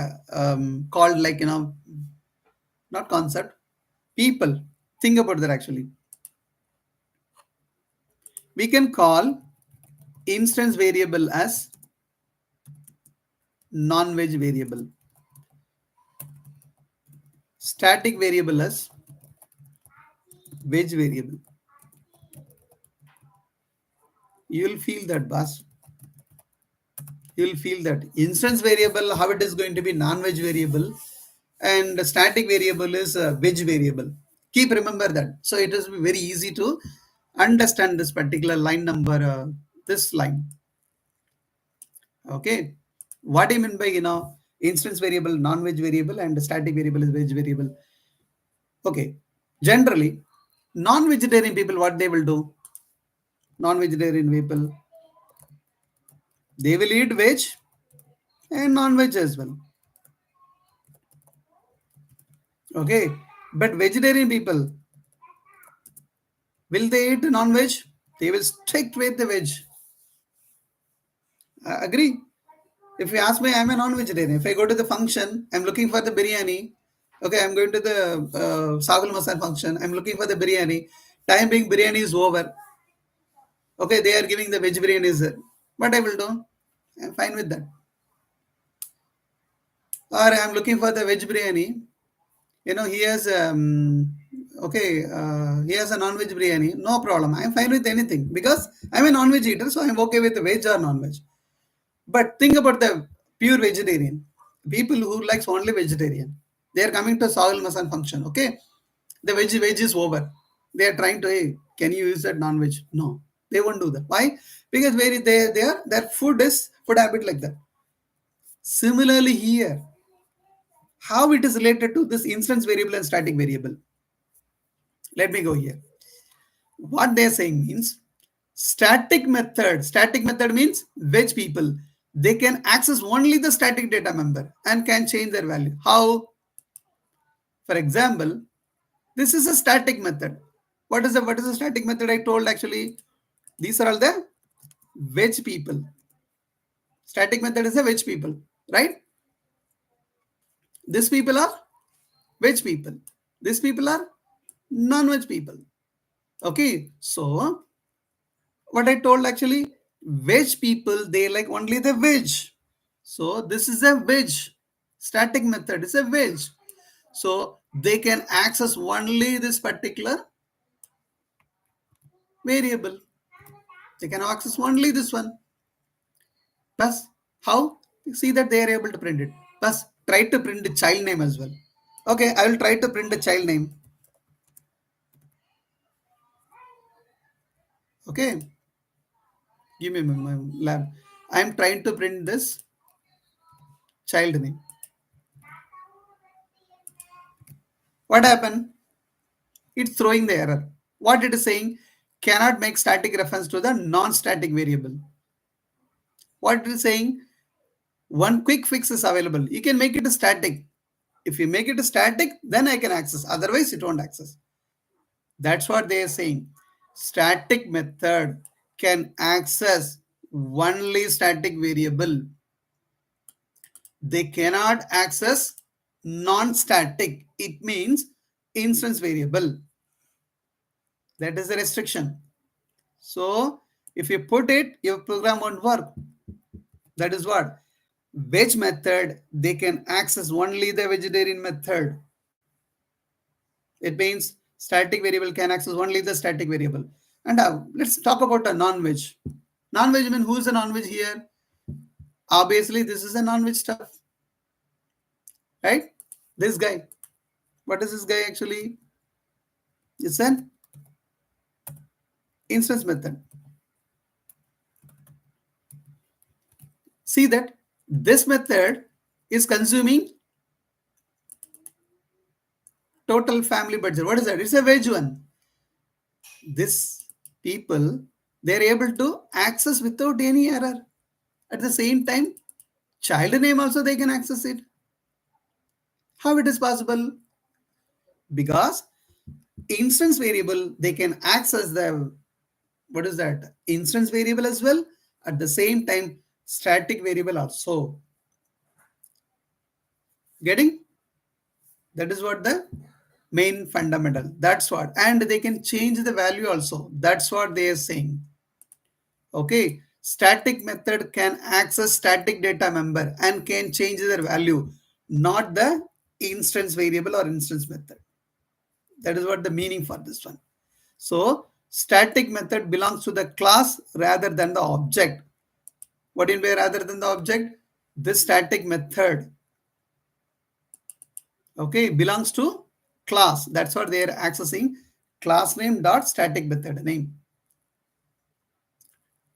called, like, not concept, people. Think about that actually. We can call instance variable as non-veg variable, static variable as veg variable. You will feel that, boss. You will feel that instance variable, how it is going to be non-veg variable, and the static variable is a veg variable. Keep remember that. So it is very easy to understand this particular line number, this line. Okay. What do you mean by, instance variable, non-veg variable, and static variable is veg variable? Okay. Generally, non-vegetarian people, what they will do? Non-vegetarian people, they will eat veg and non-veg as well. Okay. But vegetarian people, will they eat non-veg? They will stick with the veg. Agree? If you ask me, I'm a non-vegetarian. If I go to the function, I'm looking for the biryani. Okay, I'm going to the Sagul Masan function. I'm looking for the biryani. Time being, biryani is over. Okay, they are giving the veg biryani. Is there. What I will do? I'm fine with that. Or I'm looking for the veg biryani. He has he has a non-veg biryani. No problem. I'm fine with anything because I'm a non-veg eater, so I'm okay with the veg or non-veg. But think about the pure vegetarian. People who likes only vegetarian. They are coming to Sahil Masan function. Okay. The veg is over. They are trying to, hey, can you use that non-veg? No. They won't do that. Why? Because where they are, their food is food habit like that. Similarly here, how it is related to this instance variable and static variable. Let me go here. What they are saying means static method. Static method means veg people. They can access only the static data member and can change their value. How? For example, this is a static method. What is a static method? I told actually these are all the veg people. Static method is a veg people, right? These people are veg people. These people are non-veg people. Okay, so what I told actually, veg people, they like only the veg. So this is a veg. Static method is a veg. So they can access only this particular variable. They can access only this one. Plus, how? You see that they are able to print it. Plus, try to print the child name as well. Okay, I will try to print the child name. Okay. Give me my lab. I am trying to print this child name. What happened? It's throwing the error. What it is saying? Cannot make static reference to the non-static variable. What it is saying? One quick fix is available. You can make it a static. If you make it a static, then I can access. Otherwise, it won't access. That's what they are saying. Static method can access only static variable. They cannot access non-static. It means instance variable. That is the restriction. So if you put it, your program won't work. That is what. Veg method, they can access only the vegetarian method. It means static variable can access only the static variable. And let's talk about a non-veg. Non-veg means who is a non-veg here? Obviously, this is a non-veg stuff, right? This guy. What is this guy actually? It's an instance method. See that this method is consuming total family budget. What is that? It's a veg one. This people, they're able to access without any error. At the same time, child name also they can access it. How it is possible? Because instance variable, they can access the, what is that? Instance variable as well. At the same time, static variable also. Getting? That is what the main fundamental. That's what. And they can change the value also. That's what they are saying. Okay. Static method can access static data member and can change their value, not the instance variable or instance method. That is what the meaning for this one. So static method belongs to the class rather than the object. What do you mean by rather than the object? This static method, okay, belongs to class. That's what they are accessing. Class name dot static method name.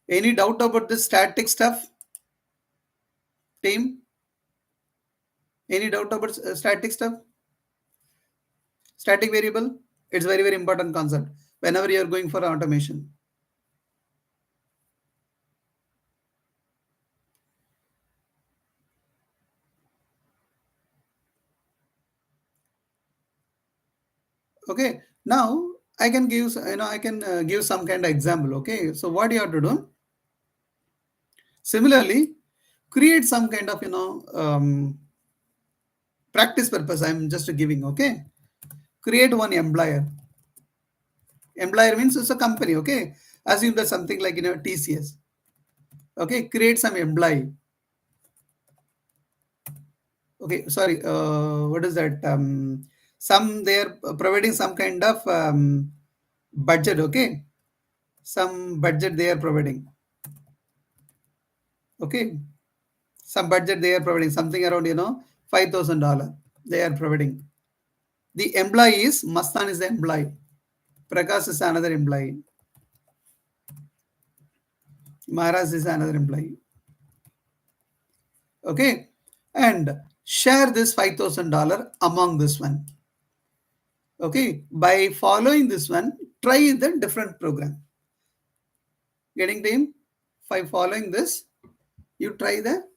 Any doubt about this static stuff, team? Any doubt about static stuff? Static variable? It's very, very important concept whenever you are going for automation. Okay. Now I can give, I can give some kind of example. Okay. So what you have to do? Similarly, create some kind of, practice purpose. I'm just giving. Okay. Create one employer. Employer means it's a company. Okay. Assume that something like, TCS. Okay. Create some employee. Okay. Sorry. What is that? Some they are providing some kind of budget. Okay. Some budget they are providing. Okay. Some budget they are providing something around, $5,000. They are providing. The employee is Mastan is the employee. Prakash is another employee. Maharaj is another employee. Okay. And share this $5,000 among this one. Okay. By following this one, try the different program. Getting time? By following this, you try the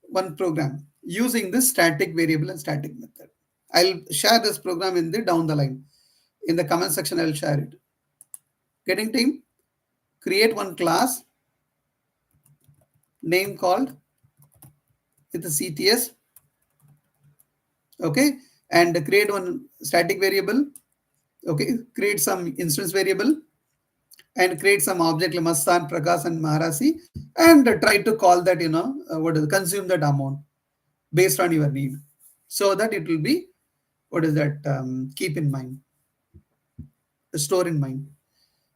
one program using this static variable and static method. I'll share this program in the down the line. In the comment section, I'll share it. Getting time? Create one class name called with the CTS. Okay. And create one static variable. Okay. Create some instance variable and create some object like Mastan, Prakash, and Maharasi, and try to call that, what is consume that amount based on your need, so that it will be, what is that, keep in mind, store in mind.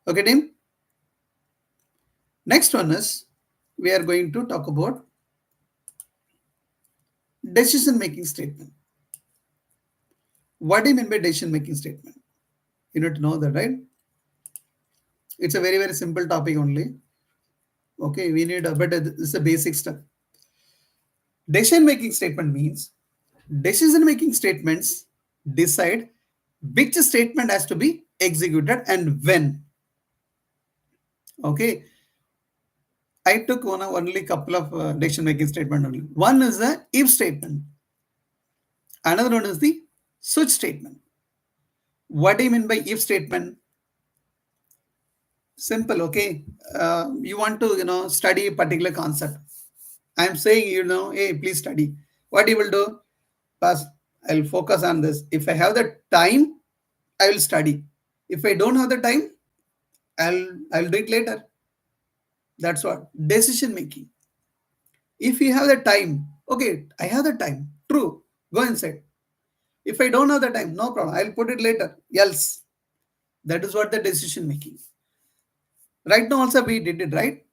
Okay, team. Next one is we are going to talk about decision making statement. What do you mean by decision making statement? You need to know that, right? It's a very, very simple topic only. Okay, we need but it's a basic stuff. Decision making statement means decision making statements decide which statement has to be executed and when. Okay, I took only couple of decision making statement only. One is the if statement. Another one is the switch statement. What do you mean by if statement? Simple. Okay, you want to study a particular concept. I'm saying, hey, please study. What you will do? First, I'll focus on this. If I have the time, I will study. If I don't have the time, I'll do it later. That's what decision making. If you have the time, okay, I have the time. True. Go inside. If I don't have the time, no problem. I'll put it later. Else. That is what the decision making. Right now also we did it, right?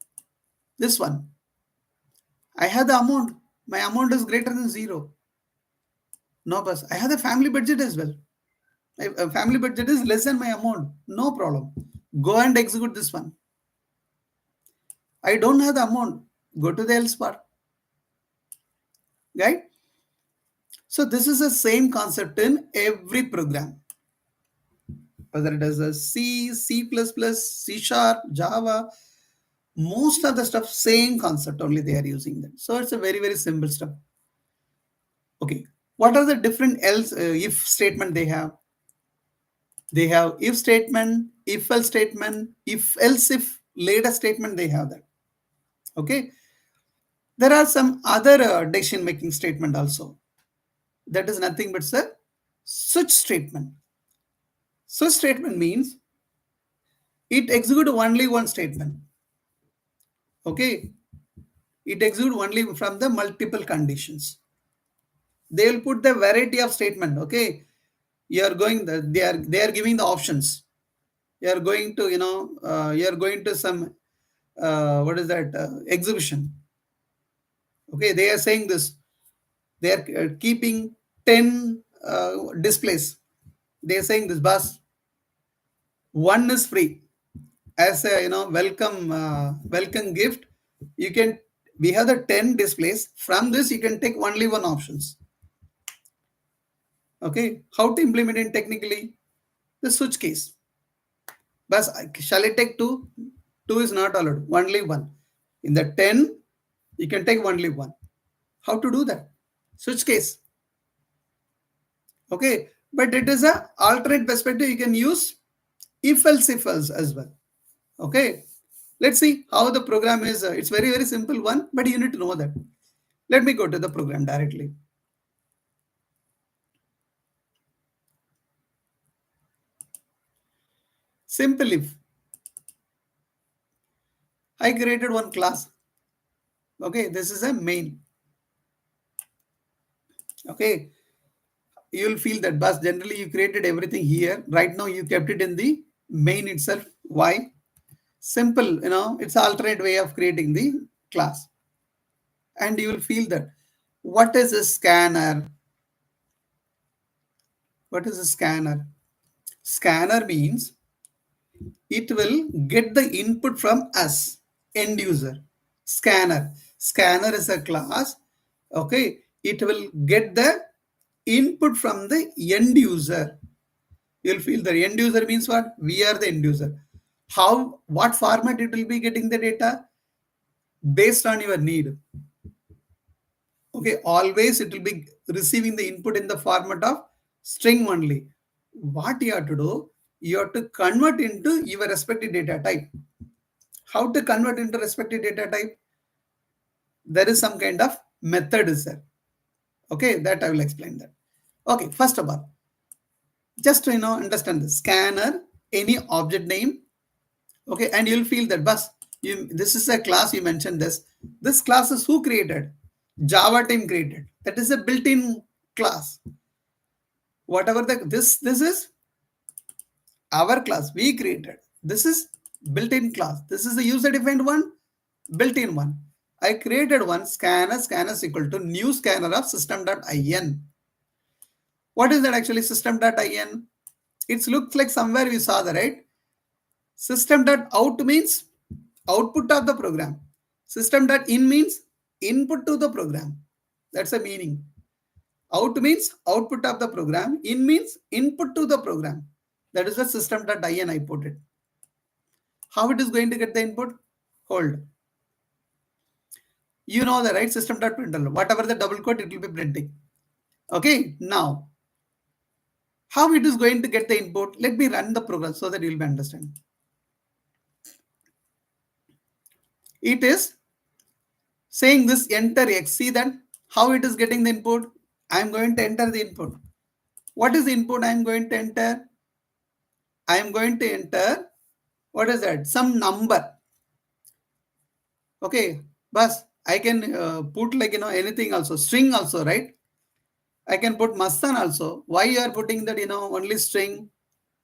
This one. I have the amount. My amount is greater than zero. No, boss. I have the family budget as well. My family budget is less than my amount. No problem. Go and execute this one. I don't have the amount. Go to the else part. Right? So this is the same concept in every program. Whether it is a C, C++, C Sharp, Java, most of the stuff, same concept only they are using that. So it's a very, very simple stuff. Okay. What are the different else if statement they have? They have if statement, if else statement, if else if later statement they have that. Okay. There are some other decision making statement also. That is nothing but a switch statement. Switch statement means it executes only one statement. Okay. It executes only from the multiple conditions. They will put the variety of statement. Okay. You are going they are giving the options. You are going to you are going to some what is that exhibition. Okay, they are saying this. They are keeping 10 displays. They are saying this bus. One is free as a welcome gift. You can we have the 10 displays. From this you can take only one options. Okay, how to implement it technically? The switch case. But shall I take two? Two is not allowed. Only one. In the 10, you can take only one. How to do that? Switch case. Okay. But it is a alternate perspective. You can use if else as well. Okay. Let's see how the program is. It's very, very simple one, but you need to know that. Let me go to the program directly. Simple if. I created one class. Okay. This is a main. Okay. You'll feel that bus generally you created everything here. Right now you kept it in the main itself. Why? Simple, it's an alternate way of creating the class. And you will feel that. What is a scanner? What is a scanner? Scanner means it will get the input from us, end user. Scanner. Scanner is a class. Okay. It will get the input from the end user. You'll feel the end user means what? We are the end user. What format it will be getting the data? Based on your need. Okay, always it will be receiving the input in the format of string only. What you have to do? You have to convert into your respective data type. How to convert into respective data type? There is some kind of method is there. Okay, that I will explain that. Okay, first of all, just to understand the scanner, any object name. Okay, and you'll feel that this is a class you mentioned this. This class is who created? Java team created. That is a built-in class. Whatever this is our class we created. This is built-in class. This is the user-defined one, built-in one. I created one scanner is equal to new scanner of system.in. What is that actually system.in? It looks like somewhere we saw that, right? System.out means output of the program. System.in means input to the program. That's the meaning. Out means output of the program. In means input to the program. That is the system.in I put it. How it is going to get the input? Hold. You know the right system.println. Whatever the double quote, it will be printing. Okay. Now, how it is going to get the input? Let me run the program so that you will be understand. It is saying this enter x. See that how it is getting the input? I am going to enter the input. What is the input I am going to enter? I am going to enter, what is that? Some number. Okay, bus. I can put like, anything also, string also, right? I can put Mastan also. Why you are putting that, only string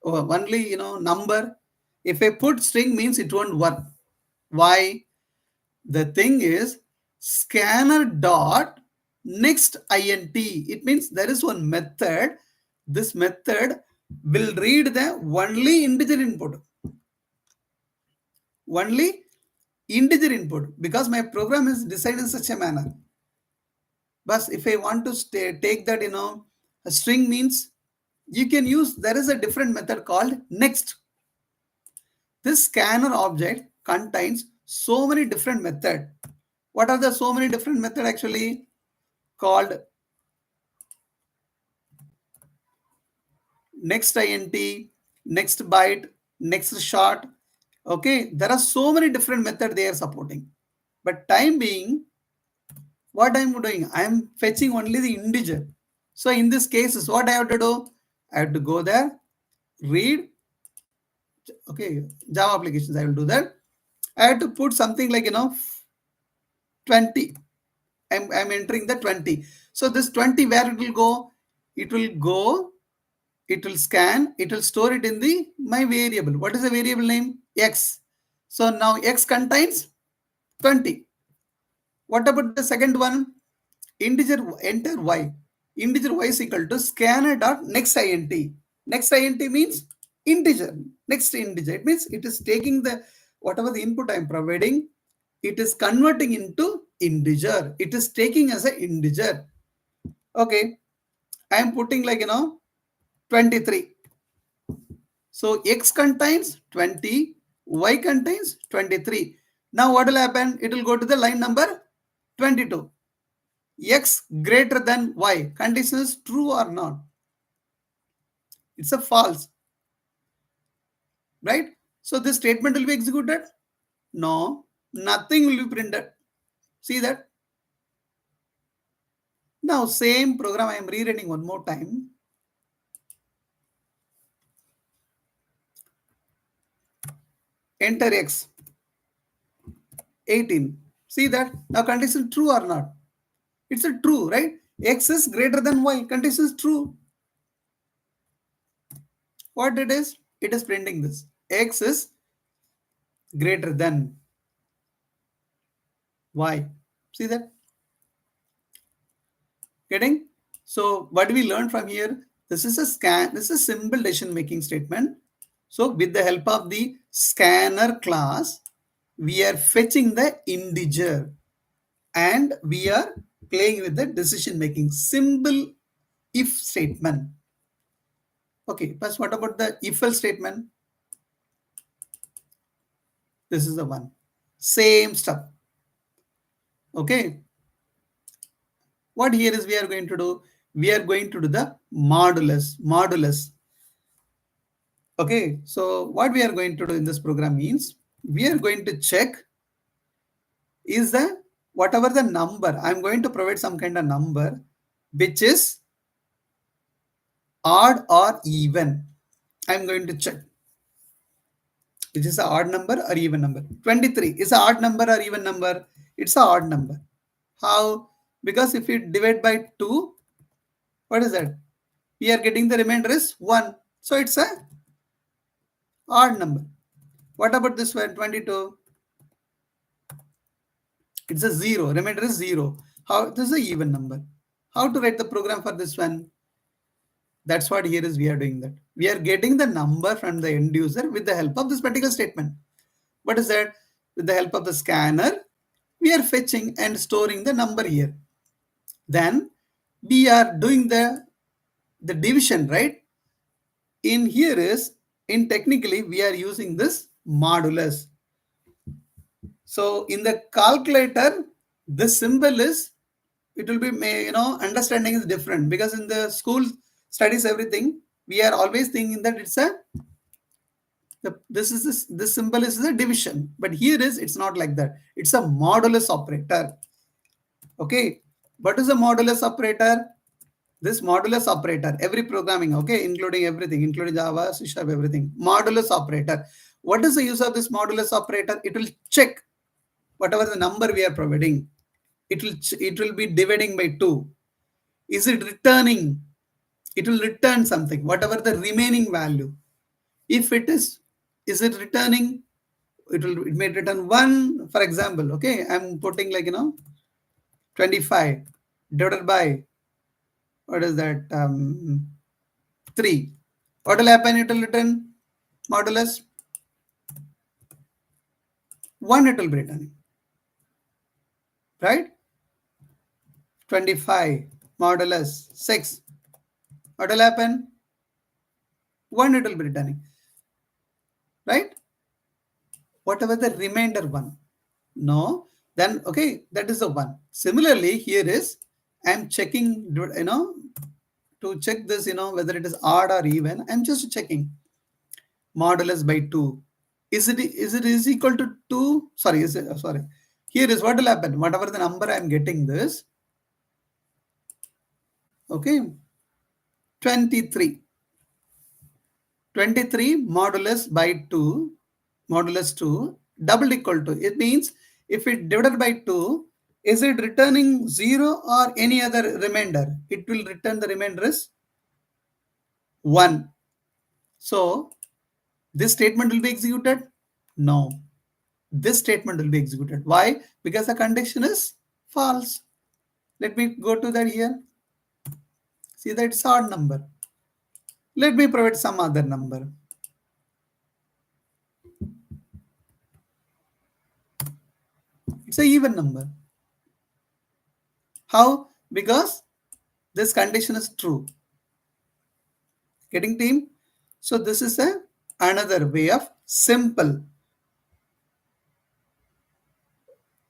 or only, number? If I put string means it won't work. Why? The thing is scanner dot next int. It means there is one method. This method will read the only integer input. Only integer input, because my program is designed in such a manner. But if I want to take that, a string means you can use, there is a different method called next. This scanner object contains so many different methods. What are the so many different methods actually? Called next int, next byte, next short. Okay, there are so many different methods they are supporting. But time being, what I'm doing, I'm fetching only the integer. So in this case, is what I have to do? I have to go there, read. Okay, Java applications, I will do that. I have to put something like, 20. I'm entering the 20. So this 20, where it will go? It will go, it will scan, it will store it in the my variable. What is the variable name? X. So now X contains 20. What about the second one? Integer, enter Y. Integer Y is equal to scanner dot next int. Next int means integer. Next integer. It means it is taking the whatever the input I am providing, it is converting into integer. It is taking as an integer. Okay. I am putting like 23. So X contains 20, Y contains 23. Now what will happen? It will go to the line number 22. X greater than Y. Condition is true or not? It's a false. Right? So this statement will be executed? No. Nothing will be printed. See that? Now same program I am rerunning one more time. Enter X. 18. See that? Now condition true or not? It's a true, right? X is greater than Y. Condition is true. What it is? It is printing this. X is greater than Y. See that? Getting? So what we learned from here, this is a scan, this is a simple decision making statement. So with the help of the scanner class, we are fetching the integer and we are playing with the decision making. Simple if statement. Okay, but what about the if else statement? This is the one. Same stuff. Okay. What here is we are going to do? We are going to do the modulus. Okay. So what we are going to do in this program means we are going to check is the whatever the number. I'm going to provide some kind of number which is odd or even. I'm going to check. Which is an odd number or even number. 23 is an odd number or even number? It's an odd number. How? Because if you divide by 2, what is that? We are getting the remainder is 1. So it's a odd number. What about this one? 22. It's a 0. Remainder is 0. How? This is an even number. How to write the program for this one? That's what here is we are doing that. We are getting the number from the end user with the help of this particular statement. What is that? With the help of the scanner, we are fetching and storing the number here. Then we are doing the division, right? In here is, in technically, we are using this modulus. So in the calculator, this symbol is, it will be, understanding is different because in the school studies, everything, we are always thinking that it's a, this symbol is a division, but here is, it's not like that. It's a modulus operator. Okay. What is a modulus operator? This modulus operator, every programming, okay, including everything, including Java, C#, everything. Modulus operator. What is the use of this modulus operator? It will check whatever the number we are providing. it will be dividing by 2. Is it returning? It will return something, whatever the remaining value. If is it returning? It may return 1, for example. Okay, I'm putting 25 divided by, what is that, 3. What will happen? It will return modulus 1, it will be returning, right? 25 modulus 6. What will happen? 1, it will be returning, right? Whatever the remainder 1. No, then okay, that is the 1. Similarly, here is I'm checking, to check this, whether it is odd or even. I'm just checking modulus by 2. Is equal to 2? Sorry, sorry. Here is what will happen. Whatever the number I'm getting this, okay, 23. 23 modulus by 2, modulus 2, double equal to. It means if it divided by 2, is it returning 0 or any other remainder? It will return the remainder is 1. So this statement will be executed? No. This statement will be executed. Why? Because the condition is false. Let me go to that here. See that it's odd number. Let me provide some other number. It's an even number. How? Because this condition is true. Getting team? So this is another way of simple.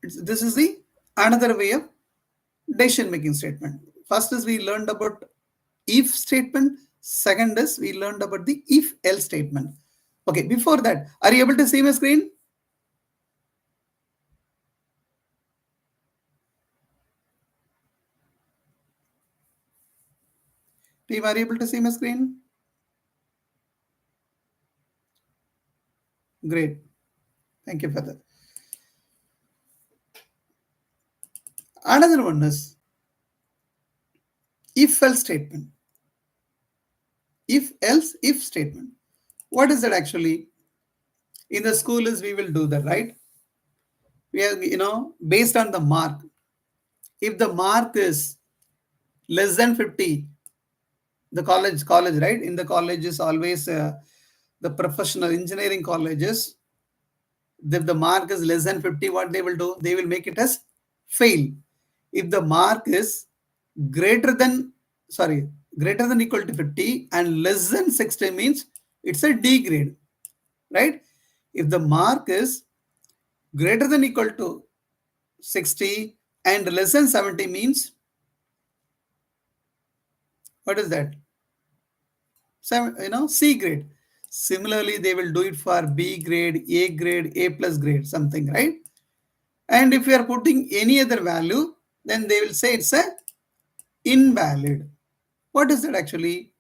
This is the another way of decision making statement. First is we learned about if statement. Second is we learned about the if else statement. Okay, before that, are you able to see my screen? Team, are you able to see my screen? Great. Thank you for that. Another one is if else statement. If else if statement. What is that actually? In the school is we will do that, right? We are, based on the mark. If the mark is less than 50, the college, right? In the college is always the professional engineering colleges. If the mark is less than 50, what they will do? They will make it as fail. If the mark is greater than equal to 50 and less than 60 means it's a D grade, right? If the mark is greater than equal to 60 and less than 70 means, what is that? C grade. Similarly, they will do it for B grade, A plus grade, something, right? And if you are putting any other value, then they will say it's a invalid. What is that actually?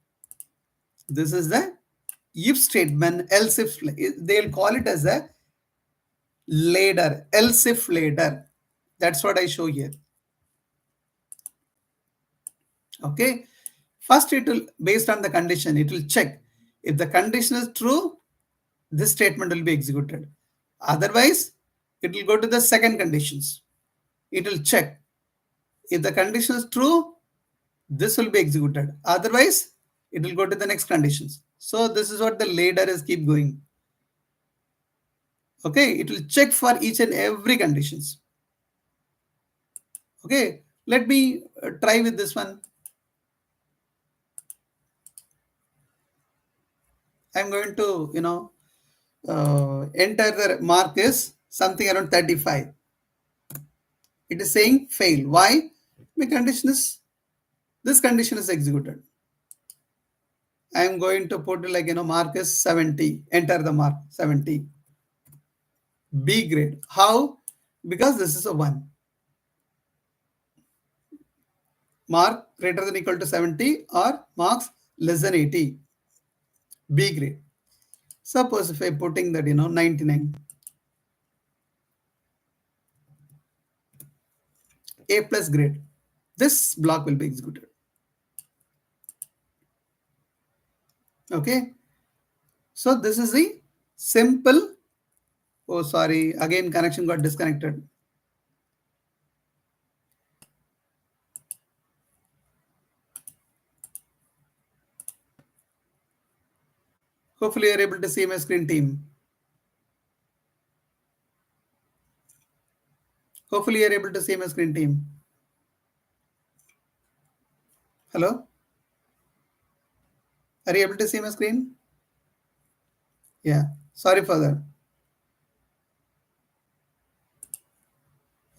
This is the if statement, else if. They'll call it as a ladder, else if ladder. That's what I show here. Okay. First, it will, based on the condition, it will check. If the condition is true, this statement will be executed. Otherwise, it will go to the second conditions. It will check. If the condition is true, this will be executed. Otherwise, it will go to the next conditions. So this is what the ladder is keep going. Okay, it will check for each and every conditions. Okay, let me try with this one. I'm going to, enter the mark is something around 35. It is saying fail. Why? My condition is, this condition is executed. I am going to put mark is 70. Enter the mark 70. B grade. How? Because this is a 1. Mark greater than equal to 70 or marks less than 80. B grade. Suppose if I putting that 99. A plus grade. This block will be executed. Okay. So this is the simple. Oh, sorry. Again, connection got disconnected. Hopefully, you're able to see my screen, team. Hopefully, you're able to see my screen, team. Hello? Are you able to see my screen? Yeah. Sorry for that.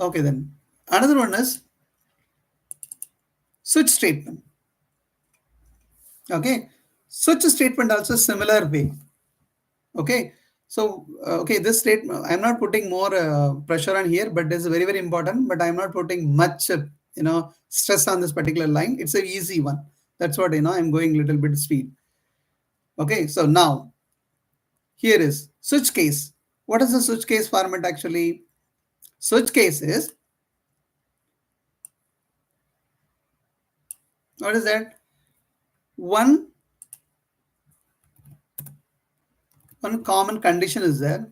Okay, then. Another one is switch statement. Okay. Switch statement also similar way. Okay. So, okay, this statement, I'm not putting more pressure on here, but this is very, very important. But I'm not putting much, stress on this particular line. It's an easy one. That's what, I'm going a little bit speed. Okay. So now, here is switch case. What is the switch case format actually? Switch case is, what is that? One common condition is there.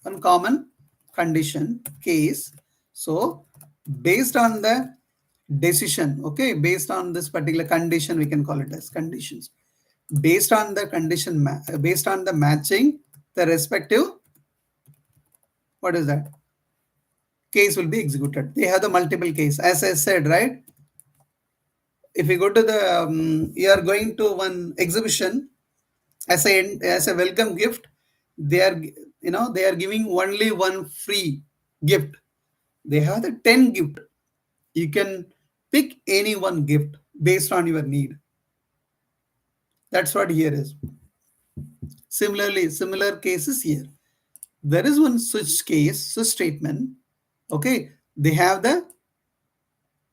One common condition case. So based on the decision, okay, based on this particular condition, we can call it as conditions. Based on the condition, based on the matching, the respective, what is that? Case will be executed. They have the multiple case, as I said, right? If you go to the, you are going to one exhibition as a welcome gift, they are, they are giving only one free gift. They have the 10 gift. You can pick any one gift based on your need. That's what here is. Similarly, similar cases here. There is one switch case, switch statement. Okay, they have the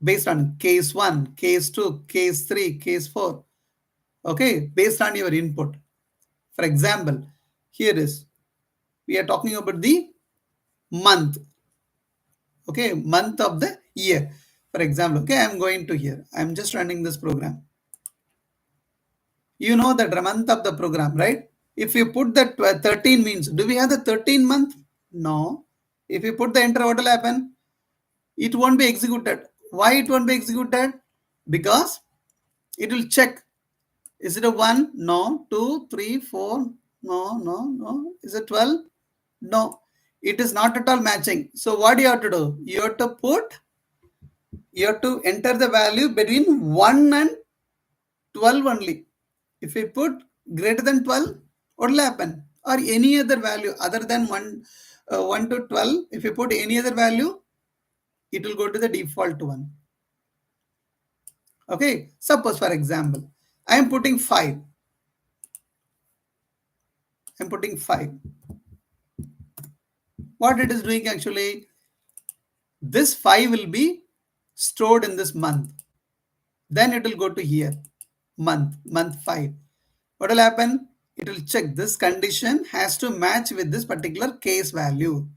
based on case 1, case 2, case 3, case 4. Okay, based on your input. For example, here is, we are talking about the month. Okay, month of the year. For example, okay, I'm going to here. I'm just running this program. You know the month of the program, right? If you put that 13 means, do we have the 13 month? No. If you put the enter, what will happen? It won't be executed. Why it won't be executed? Because it will check. Is it a 1? No. 2, 3, 4? No, no, no. Is it 12? No. It is not at all matching. So what do you have to do? You have to enter the value between 1 and 12 only. If we put greater than 12, what will happen? Or any other value other than 1 to 12, if you put any other value, it will go to the default one. Okay, suppose for example, I am putting 5. I'm putting 5. What it is doing actually, this 5 will be stored in this month. Then it will go to here, month 5. What will happen? It will check this condition has to match with this particular case value.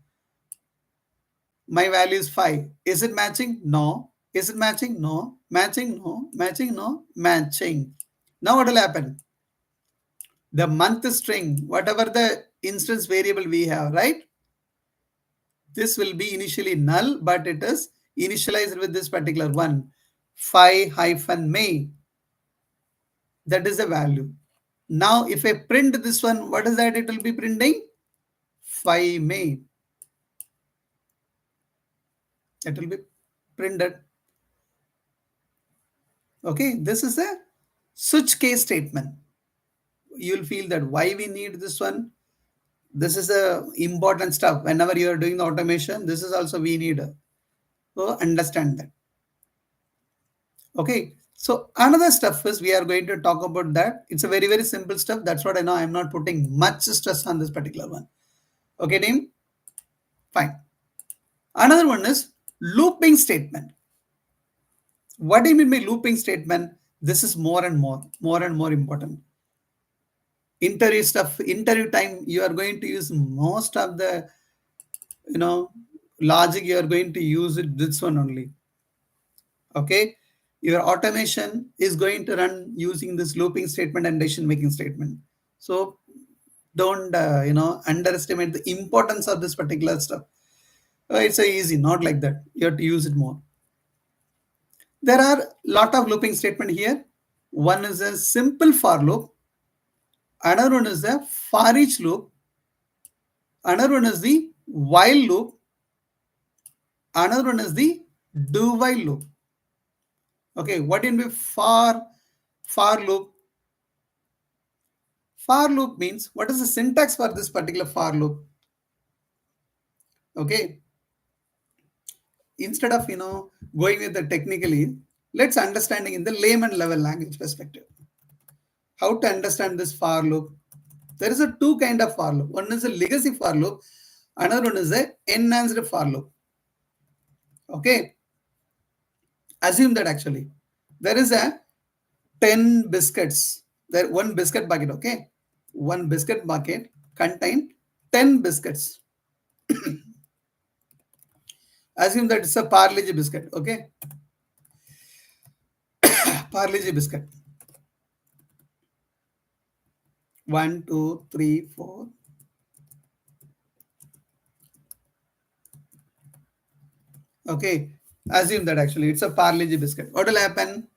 My value is 5. Is it matching? No. Is it matching? No. Matching? No. Matching? No. Matching. Now what will happen? The month string, whatever the instance variable we have, right? This will be initially null, but it is initialized with this particular one, 5-May. That is the value. Now, if I print this one, what is that? It will be printing 5-May. That will be printed. Okay, this is a switch case statement. You'll feel that why we need this one. This is the important stuff. Whenever you are doing the automation, this is also we need to understand that. Okay, so another stuff is we are going to talk about that. It's a very, very simple stuff. That's what I know. I'm not putting much stress on this particular one. Okay, team? Fine. Another one is looping statement. What do you mean by looping statement? This is more and more important. Interview stuff, interview time, you are going to use most of the, logic, you are going to use it this one only. Okay, your automation is going to run using this looping statement and decision making statement. So don't underestimate the importance of this particular stuff. It's a easy, not like that. You have to use it more. There are lot of looping statement here. One is a simple for loop. Another one is a for each loop. Another one is the while loop. Another one is the do while loop. Okay, what in be for loop? For loop means what is the syntax for this particular for loop? Okay, instead of going with the technically, let's understanding in the layman level language perspective. How to understand this for loop? There is a two kind of for loop. One is a legacy for loop. Another one is a enhanced for loop. Okay, assume that actually there is a 10 biscuits. There one biscuit bucket. Okay, one biscuit bucket contain 10 biscuits. Assume that it's a Parle-G biscuit. Okay, Parle-G biscuit. 1, 2, 3, 4. Okay, assume that actually it's a Parle-G biscuit. What will happen?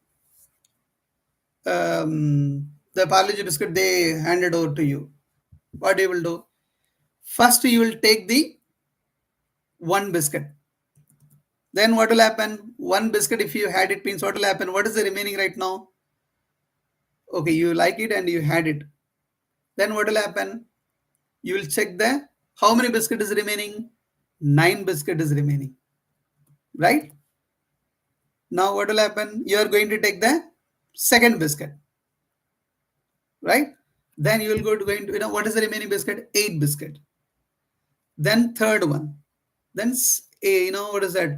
The Parle-G biscuit they handed over to you. What you will do? First, you will take the one biscuit. Then what will happen? One biscuit, if you had it, means what will happen? What is the remaining right now? Okay, you like it and you had it. Then what will happen? You will check the how many biscuit is remaining? 9 biscuit is remaining. Right? Now what will happen? You are going to take the second biscuit. Right? Then you will go to what is the remaining biscuit? 8 biscuit. Then third one. Then what is that?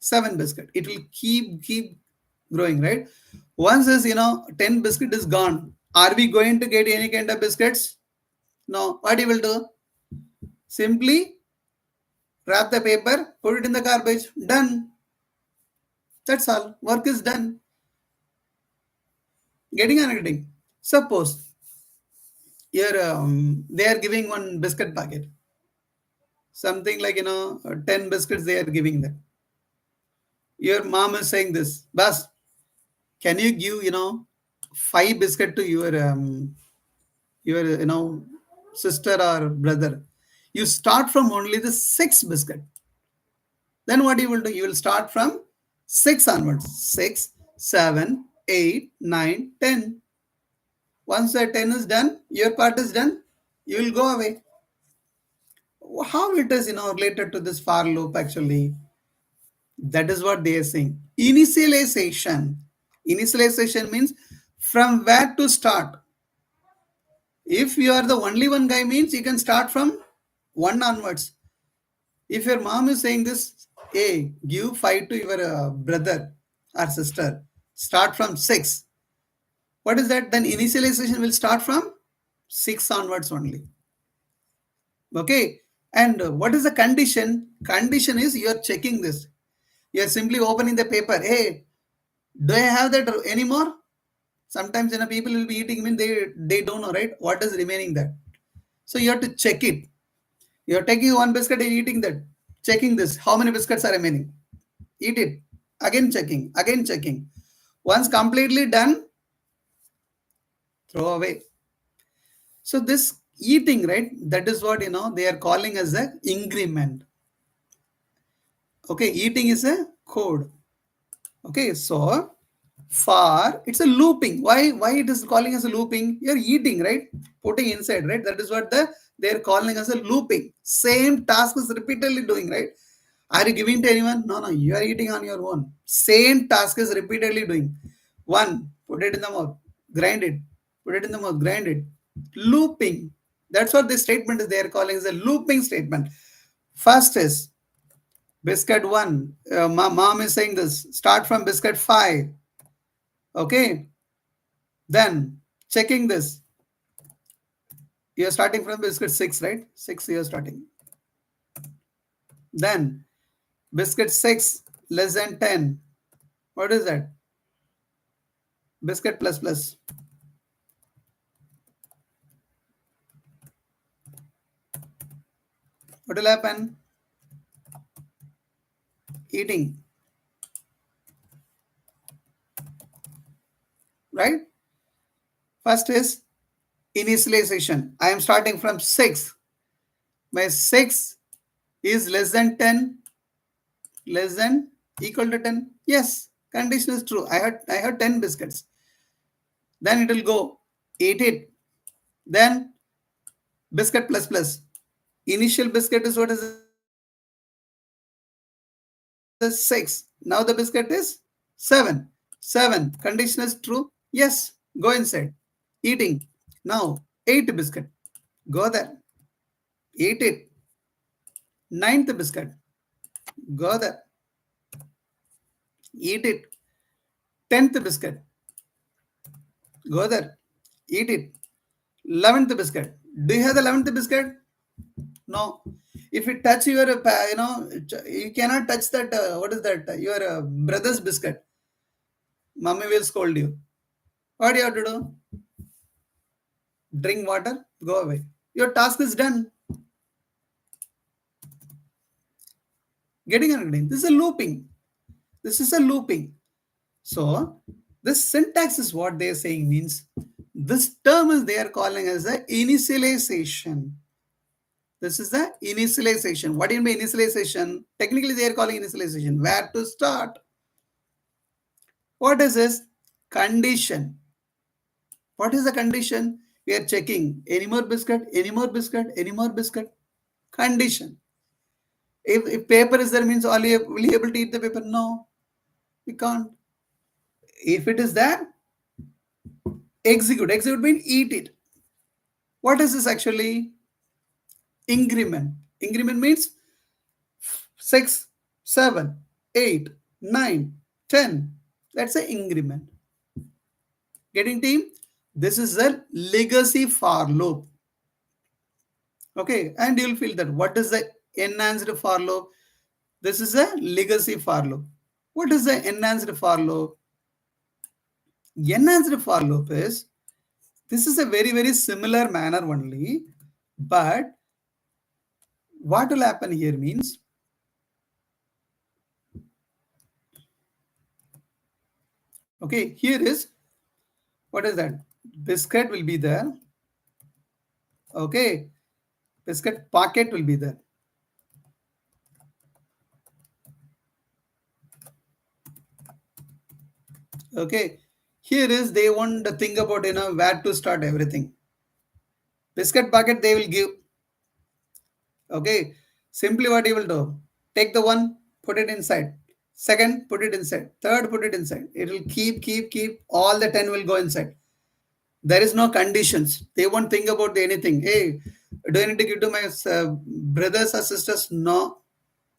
7 biscuit. It will keep growing, right? Once this 10 biscuit is gone, are we going to get any kind of biscuits? No. What you will do? Simply wrap the paper, put it in the garbage. Done. That's all. Work is done. Getting and getting. Suppose here they are giving one biscuit packet. Something like 10 biscuits they are giving them. Your mom is saying this, Bas, can you give 5 biscuit to your sister or brother? You start from only the 6 biscuit. Then what you will do? You will start from 6 onwards. 6, 7, 8, 9, 10. Once the 10 is done, your part is done, you will go away. How it is related to this for loop actually? That is what they are saying. Initialization. Initialization means from where to start. If you are the only one guy means you can start from 1 onwards. If your mom is saying this, hey, give 5 to your brother or sister, start from 6. What is that? Then initialization will start from 6 onwards only. Okay. And what is the condition? Condition is you are checking this. You are simply opening the paper. Hey, do I have that anymore? Sometimes people will be eating, they don't know, right? What is remaining there? So you have to check it. You are taking one biscuit and eating that. Checking this. How many biscuits are remaining? Eat it. Again checking. Again checking. Once completely done, throw away. So this eating, right? That is what they are calling as a increment. Okay, eating is a code. Okay, so for it's a looping. Why it is calling as a looping? You're eating, right? Putting inside, right? That is what they're calling as a looping. Same task is repeatedly doing, right? Are you giving to anyone? No, you are eating on your own. Same task is repeatedly doing. One, put it in the mouth, grind it, put it in the mouth, grind it. Looping. That's what this statement is they are calling as a looping statement. First is biscuit 1. My mom is saying this. Start from biscuit 5. Okay. Then checking this. You're starting from biscuit 6, right? 6 you're starting. Then biscuit 6 less than 10. What is that? Biscuit plus plus. What will happen? Eating. Right? First is initialization. I am starting from 6. My 6 is less than 10, less than equal to 10. Yes, condition is true. I had 10 biscuits. Then it will go eat it. Then biscuit plus plus. Initial biscuit is what is the 6. Now the biscuit is 7. 7. Condition is true. Yes. Go inside. Eating. Now 8 biscuit. Go there. Eat it. Ninth biscuit. Go there. Eat it. 10th biscuit. Go there. Eat it. 11th biscuit. Do you have the 11th biscuit? No. If you touch your, you cannot touch that, what is that? Your brother's biscuit. Mommy will scold you. What do you have to do? Drink water, go away. Your task is done. Getting and getting. This is a looping. This is a looping. So, this syntax is what they are saying means this term is they are calling as the initialization. This is the initialization. What do you mean initialization? Technically, they are calling initialization. Where to start? What is this? Condition. What is the condition? We are checking any more biscuit, any more biscuit, any more biscuit. Condition. If paper is there means will you able to eat the paper? No, we can't. If it is there, execute. Execute means eat it. What is this actually? Increment. Increment means 6, 7, 8, 9, 10. That's an increment. Getting team? This is a legacy for loop. Okay, and you'll feel that. What is the enhanced for loop? This is a legacy for loop. What is the enhanced for loop? Enhanced for loop is, this is a very, very similar manner only, but what will happen here means, okay, here is, what is that? Biscuit will be there. Okay, biscuit packet will be there. Okay, here is they want to think about where to start everything. Biscuit packet they will give. Okay, simply what you will do, take the one, put it inside. Second, put it inside. Third, put it inside. It will keep. All the 10 will go inside. There is no conditions. They won't think about anything. Hey, do I need to give to my brothers or sisters? No.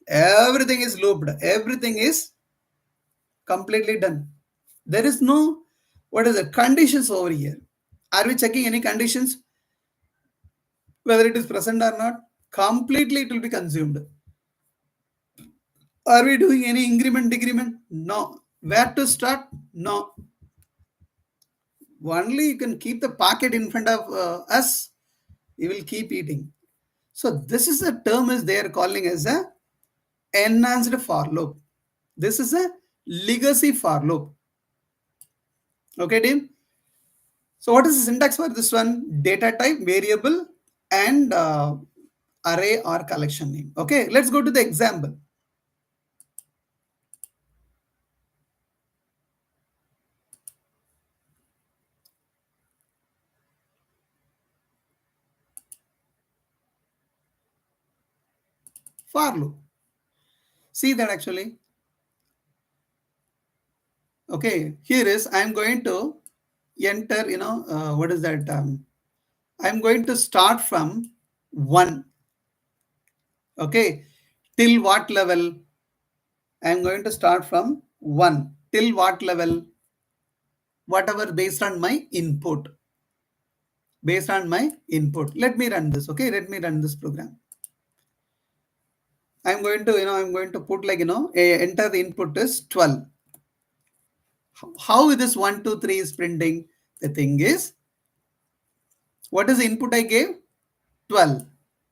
Everything is looped. Everything is completely done. There is no, what is the conditions over here? Are we checking any conditions? Whether it is present or not? Completely it will be consumed. Are we doing any increment, decrement? No. Where to start? No. Only you can keep the packet in front of us. You will keep eating. So this is a term is they are calling as a enhanced for loop. This is a legacy for loop. Okay, team. So what is the syntax for this one? Data type, variable, and array or collection name. Okay, let's go to the example. For loop. See that actually. Okay, here is I'm going to enter, what is that? I'm going to start from 1. Okay, till what level? I'm going to start from 1. Till what level? Whatever based on my input. Based on my input. Let me run this. Okay, let me run this program. I'm going to put enter the input is 12. How this 1, 2, 3 is printing? The thing is, what is the input I gave? 12.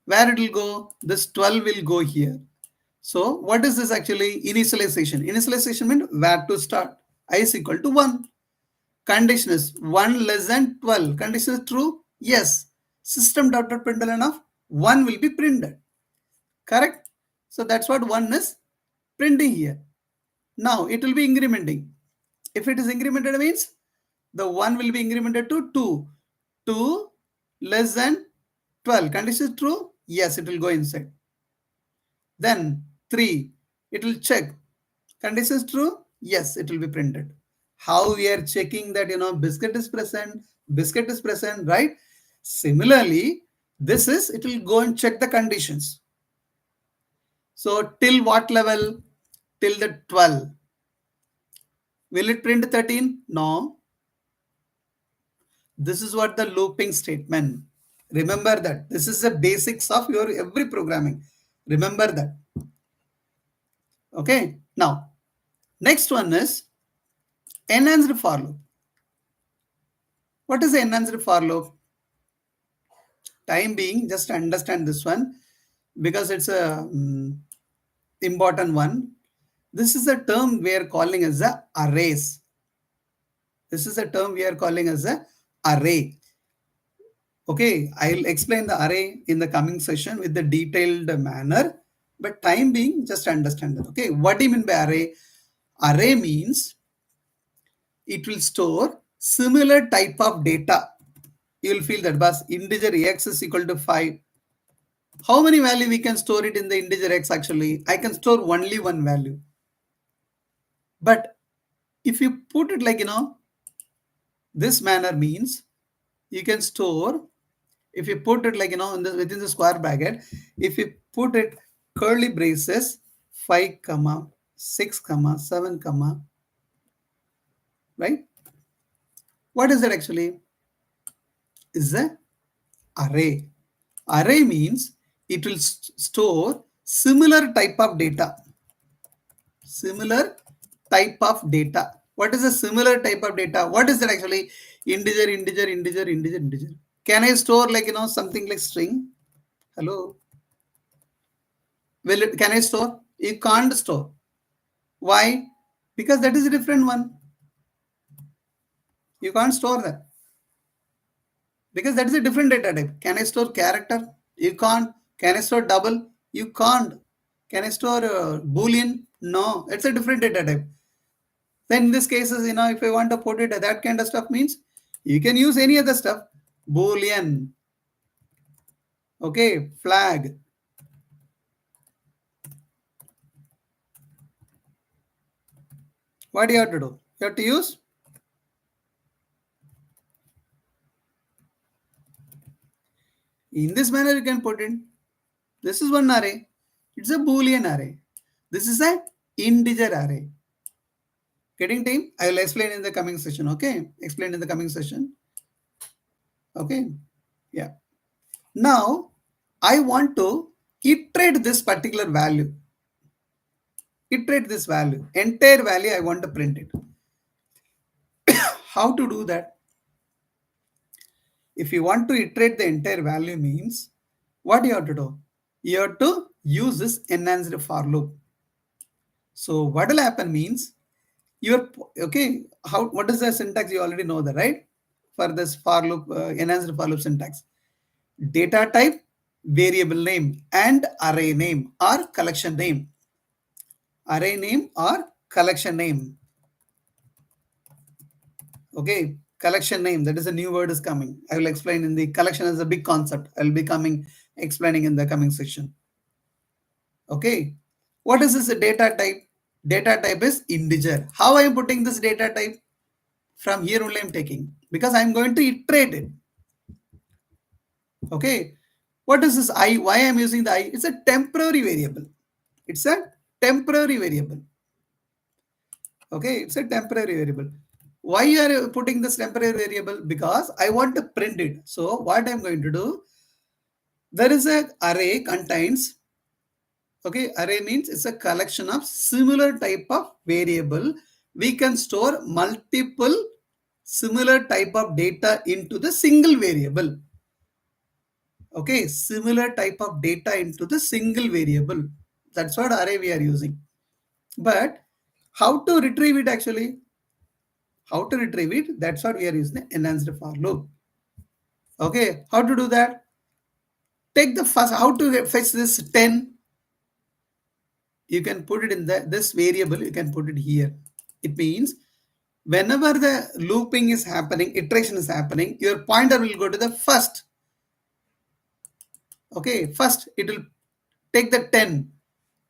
Where it will go? This 12 will go here. So what is this actually? Initialization. Initialization means where to start. I is equal to 1. Condition is 1 less than 12. Condition is true? Yes. System.println of 1 will be printed. Correct? So that's what 1 is printing here. Now it will be incrementing. If it is incremented means the 1 will be incremented to 2. 2 less than 12. Condition is true? Yes, it will go inside. Then 3, it will check. Condition is true? Yes, it will be printed. How we are checking that, biscuit is present, right? Similarly, this is, it will go and check the conditions. So till what level? Till the 12. Will it print 13? No. This is what the looping statement. Remember that. This is the basics of your every programming. Remember that. Okay. Now, next one is enhanced for loop. What is the enhanced for loop? Time being, just understand this one because it's a important one. This is a term we are calling as the arrays. This is a term we are calling as a array. Okay, I'll explain the array in the coming session with the detailed manner, but time being, just understand that. Okay, what do you mean by array? Array means it will store similar type of data. You will feel that bus integer x is equal to 5. How many value we can store it in the integer x actually? I can store only one value. But if you put it like, this manner means you can store, if you put it like, within the square bracket, if you put it curly braces, 5, 6, 7, right? What is that actually? Is the array. Array means it will store similar type of data. Similar type of data. What is a similar type of data? What is that actually? Integer, integer, integer, integer, integer. Can I store like, something like string? Hello? Can I store? You can't store. Why? Because that is a different one. You can't store that. Because that is a different data type. Can I store character? You can't. Can I store double? You can't. Can I store Boolean? No, it's a different data type. Then in this cases, if I want to put it that kind of stuff means you can use any other stuff. Boolean. Okay, flag. What do you have to do? You have to use in this manner you can put in. This is one array. It's a Boolean array. This is an integer array. Getting time? I will explain in the coming session. Okay, explain in the coming session. Okay, yeah. Now I want to iterate this particular value. Iterate this value. Entire value I want to print it. How to do that? If you want to iterate the entire value means, what you have to do? You have to use this enhanced for loop. So what will happen means, okay, what is the syntax? You already know that, right? For this for loop, enhanced for loop syntax. Data type, variable name, and array name or collection name. Array name or collection name. Okay, collection name, that is a new word is coming. I will explain in the collection as a big concept. I will be explaining in the coming section. Okay, what is this data type? Data type is integer. How I am putting this data type? From here only I am taking because I am going to iterate it. Okay, what is this I? Why I am using the I? It's a temporary variable. It's a temporary variable. Okay, it's a temporary variable. Why are you putting this temporary variable? Because I want to print it. So what I'm going to do, there is a array contains, okay, array means it's a collection of similar type of variable we can store multiple similar type of data into the single variable. Okay, similar type of data into the single variable. That's what array we are using. But how to retrieve it actually? How to retrieve it? That's what we are using the enhanced for loop. Okay, how to do that? Take the first, how to fetch this 10? You can put it in this variable, you can put it here. It means whenever the looping is happening, iteration is happening, your pointer will go to the first. Okay, first it will take the 10,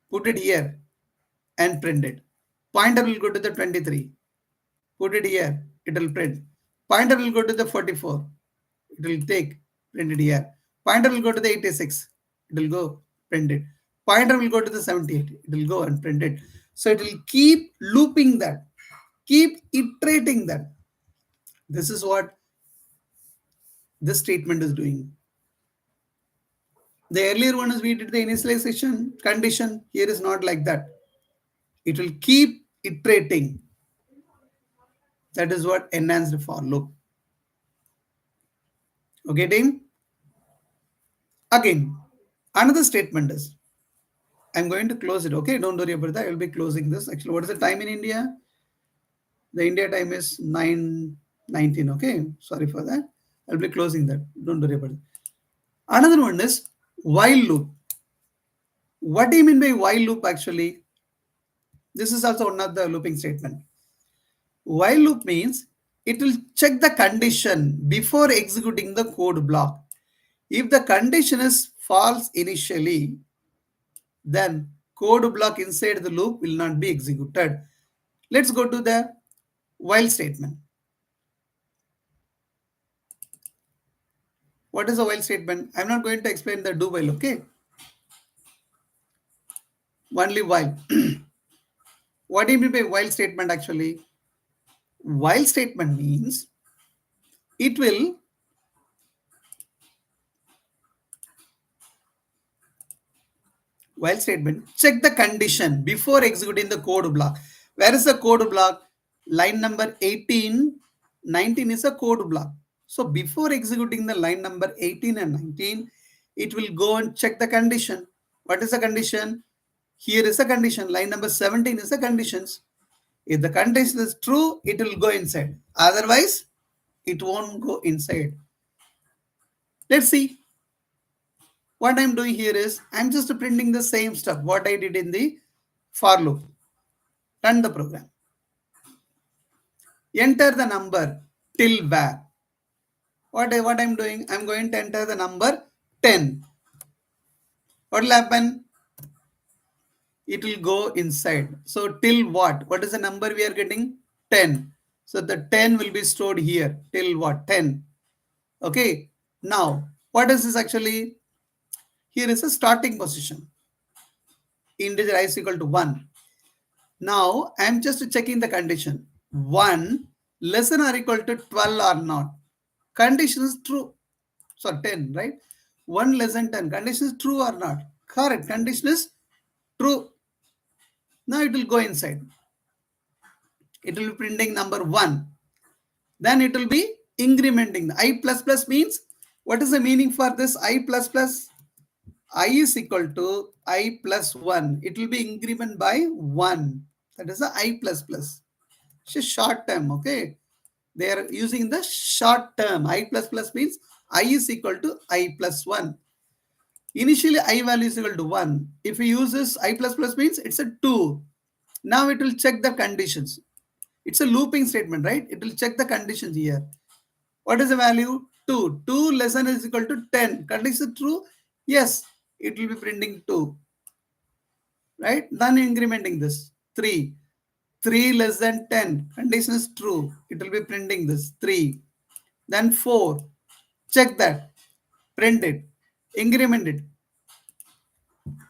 put it here and print it. Pointer will go to the 23, put it here, it will print. Pointer will go to the 44, it will take, print it here. Pointer will go to the 86, it will go, print it. Pointer will go to the 78, it will go and print it. So it will keep looping that, keep iterating that. This is what this statement is doing. The earlier one is we did the initialization condition. Here is not like that. It will keep iterating. That is what enhanced for loop. Okay, team? Again, another statement is, I'm going to close it. Okay, don't worry about that. I will be closing this. Actually, what is the time in India? The India time is 9:19. Okay, sorry for that. I'll be closing that. Don't worry about it. Another one is while loop. What do you mean by while loop actually? This is also one of the looping statement. While loop means it will check the condition before executing the code block. If the condition is false initially, then code block inside the loop will not be executed. Let's go to the while statement. What is a while statement? I'm not going to explain the do while, okay? Only while. What do you mean by while statement actually? While statement means it will while statement check the condition before executing the code block. Where is the code block? Line number 18, 19 is a code block. So before executing the line number 18 and 19, it will go and check the condition. What is the condition? Here is the condition. Line number 17 is the conditions. If the condition is true, it will go inside. Otherwise, it won't go inside. Let's see. What I'm doing here is I'm just printing the same stuff what I did in the for loop. Run the program. Enter the number till where. What I'm doing, I'm going to enter the number 10. What will happen? It will go inside. So till what? What is the number we are getting? 10. So the 10 will be stored here. Till what? 10. Okay. Now, what is this actually? Here is a starting position. Integer I is equal to 1. Now, I am just checking the condition. 1 less than or equal to 12 or not. Condition is true. So 10, right? 1 less than 10. Condition is true or not? Correct. Condition is true. Now it will go inside. It will be printing number 1. Then it will be incrementing. I plus plus means, what is the meaning for this I plus plus? I is equal to I plus 1. It will be increment by 1. That is the I plus plus. It's a short term, okay? They are using the short term. I plus plus means I is equal to I plus 1. Initially, I value is equal to 1. If we use this I plus plus means it's a 2. Now it will check the conditions. It's a looping statement, right? It will check the conditions here. What is the value? 2. 2 less than is equal to 10. Condition true? Yes. It will be printing 2. Right? Then incrementing this. 3. 3 less than 10. Condition is true. It will be printing this. 3. Then 4. Check that. Print it. Increment it.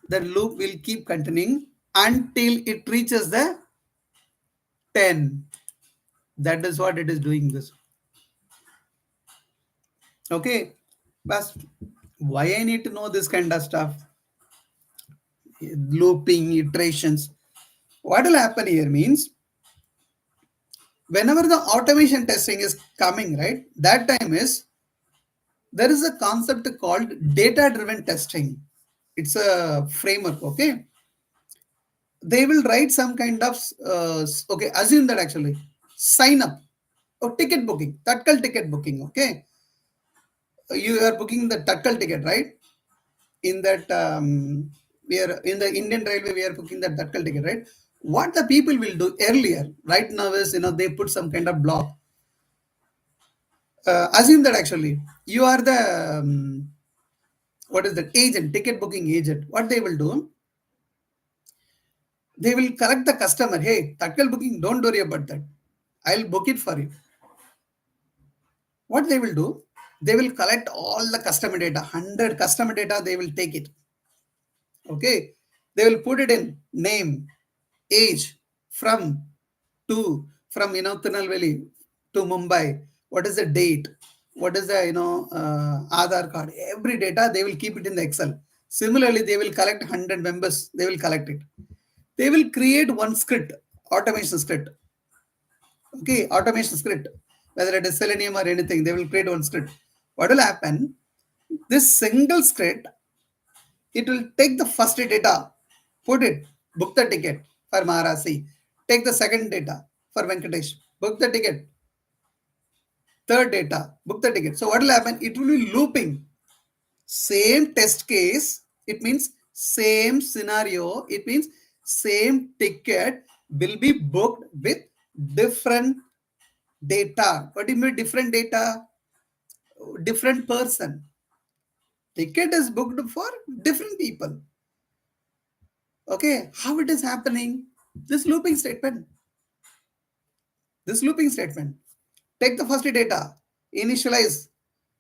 The loop will keep continuing until it reaches the 10. That is what it is doing this. Okay. But why I need to know this kind of stuff? Looping, iterations. What will happen here means whenever the automation testing is coming, right, that time is there is a concept called data driven testing. It's a framework. Okay, they will write some kind of okay, assume that actually sign up or ticket booking, tatkal ticket booking. Okay, you are booking the tatkal ticket, right? In that we are in the Indian Railway, we are booking that tatkal ticket, right? What the people will do earlier right now is, they put some kind of block. Assume that actually you are the what is that agent, ticket booking agent. What they will do, they will correct the customer. Hey, tatkal booking, don't worry about that. I'll book it for you. What they will do, they will collect all the customer data, 100 customer data, they will take it. Okay, they will put it in name, age, from to, from Tirunelveli to Mumbai. What is the date? What is the Aadhaar card? Every data they will keep it in the Excel. Similarly, they will collect 100 members. They will collect it. They will create one script, automation script. Okay, automation script. Whether it is Selenium or anything, they will create one script. What will happen? This single script, it will take the first data, put it, book the ticket for Maharasi. Take the second data for Venkatesh, book the ticket. Third data, book the ticket. So what will happen? It will be looping. Same test case, it means same scenario, it means same ticket will be booked with different data. What do you mean different data? Different person. Ticket is booked for different people. Okay, how it is happening? This looping statement. This looping statement. Take the first data, initialize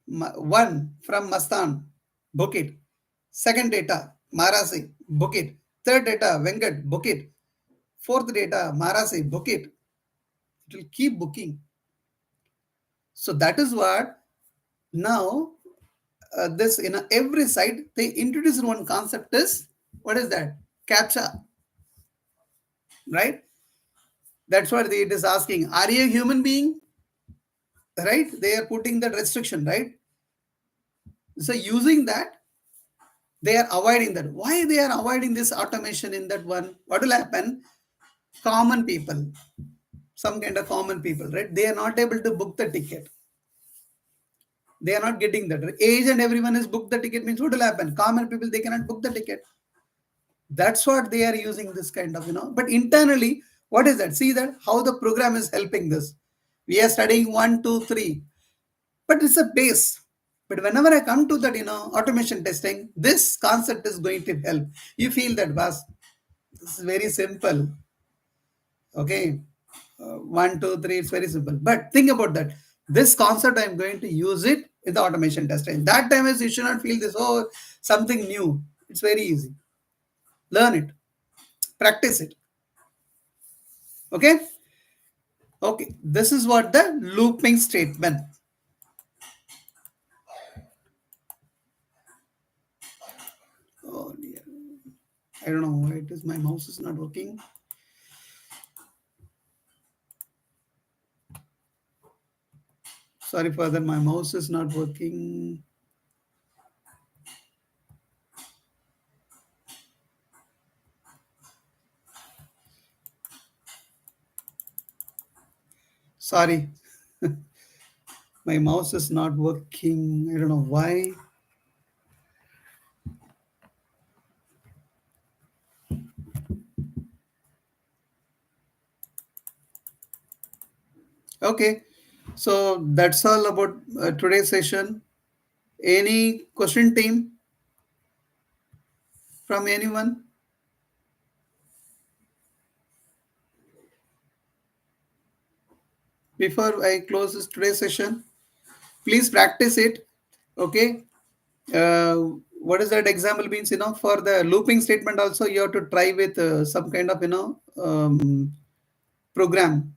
one from Mastan, book it. Second data, Marasi, book it. Third data, Venkat, book it. Fourth data, Marasi, book it. It will keep booking. So that is what now this in every site they introduce one concept is, what is that? CAPTCHA, right? That's what it is asking. Are you a human being? Right? They are putting that restriction, right? So using that, they are avoiding that. Why they are avoiding this automation in that one? What will happen? Common people, some kind of common people, right? They are not able to book the ticket. They are not getting that. Age and everyone is booked the ticket means what will happen? Common people, they cannot book the ticket. That's what they are using this kind of, But internally, what is that? See that how the program is helping this. We are studying 1, 2, 3, but it's a base. But whenever I come to that, automation testing, this concept is going to help. You feel that, boss. This is very simple. Okay. 1, 2, 3, it's very simple. But think about that. This concept, I'm going to use it in the automation testing. That time is you should not feel this, oh, something new. It's very easy. Learn it. Practice it. Okay. Okay. This is what the looping statement. Oh dear. I don't know why it is. My mouse is not working. Sorry for that. My mouse is not working. Sorry. My mouse is not working. I don't know why. Okay. So that's all about today's session. Any question, team, from anyone? Before I close this today's session, please practice it. Okay. Uh, what is that example means? For the looping statement also, you have to try with some kind of program.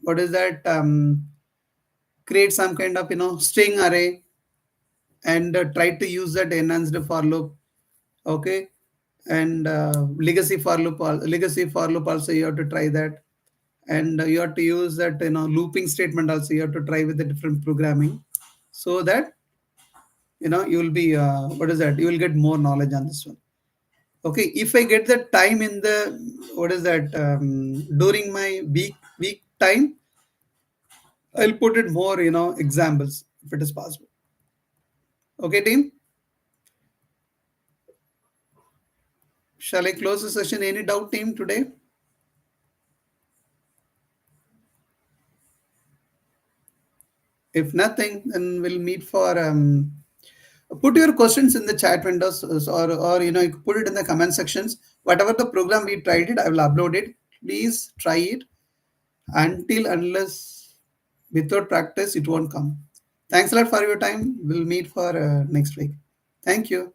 What is that? Create some kind of string array and try to use that enhanced for loop. Okay. And legacy for loop also you have to try that. and you have to use that looping statement also. You have to try with the different programming, so that you will be what is that? You will get more knowledge on this one. Okay, if I get the time in the what is that during my week time, I'll put it more examples if it is possible. Okay, team. Shall I close the session? Any doubt, team, today? If nothing, then we'll meet for put your questions in the chat windows, or you can put it in the comment sections. Whatever the program we tried it, I will upload it. Please try it. Until unless without practice, it won't come. Thanks a lot for your time. We'll meet for next week. Thank you.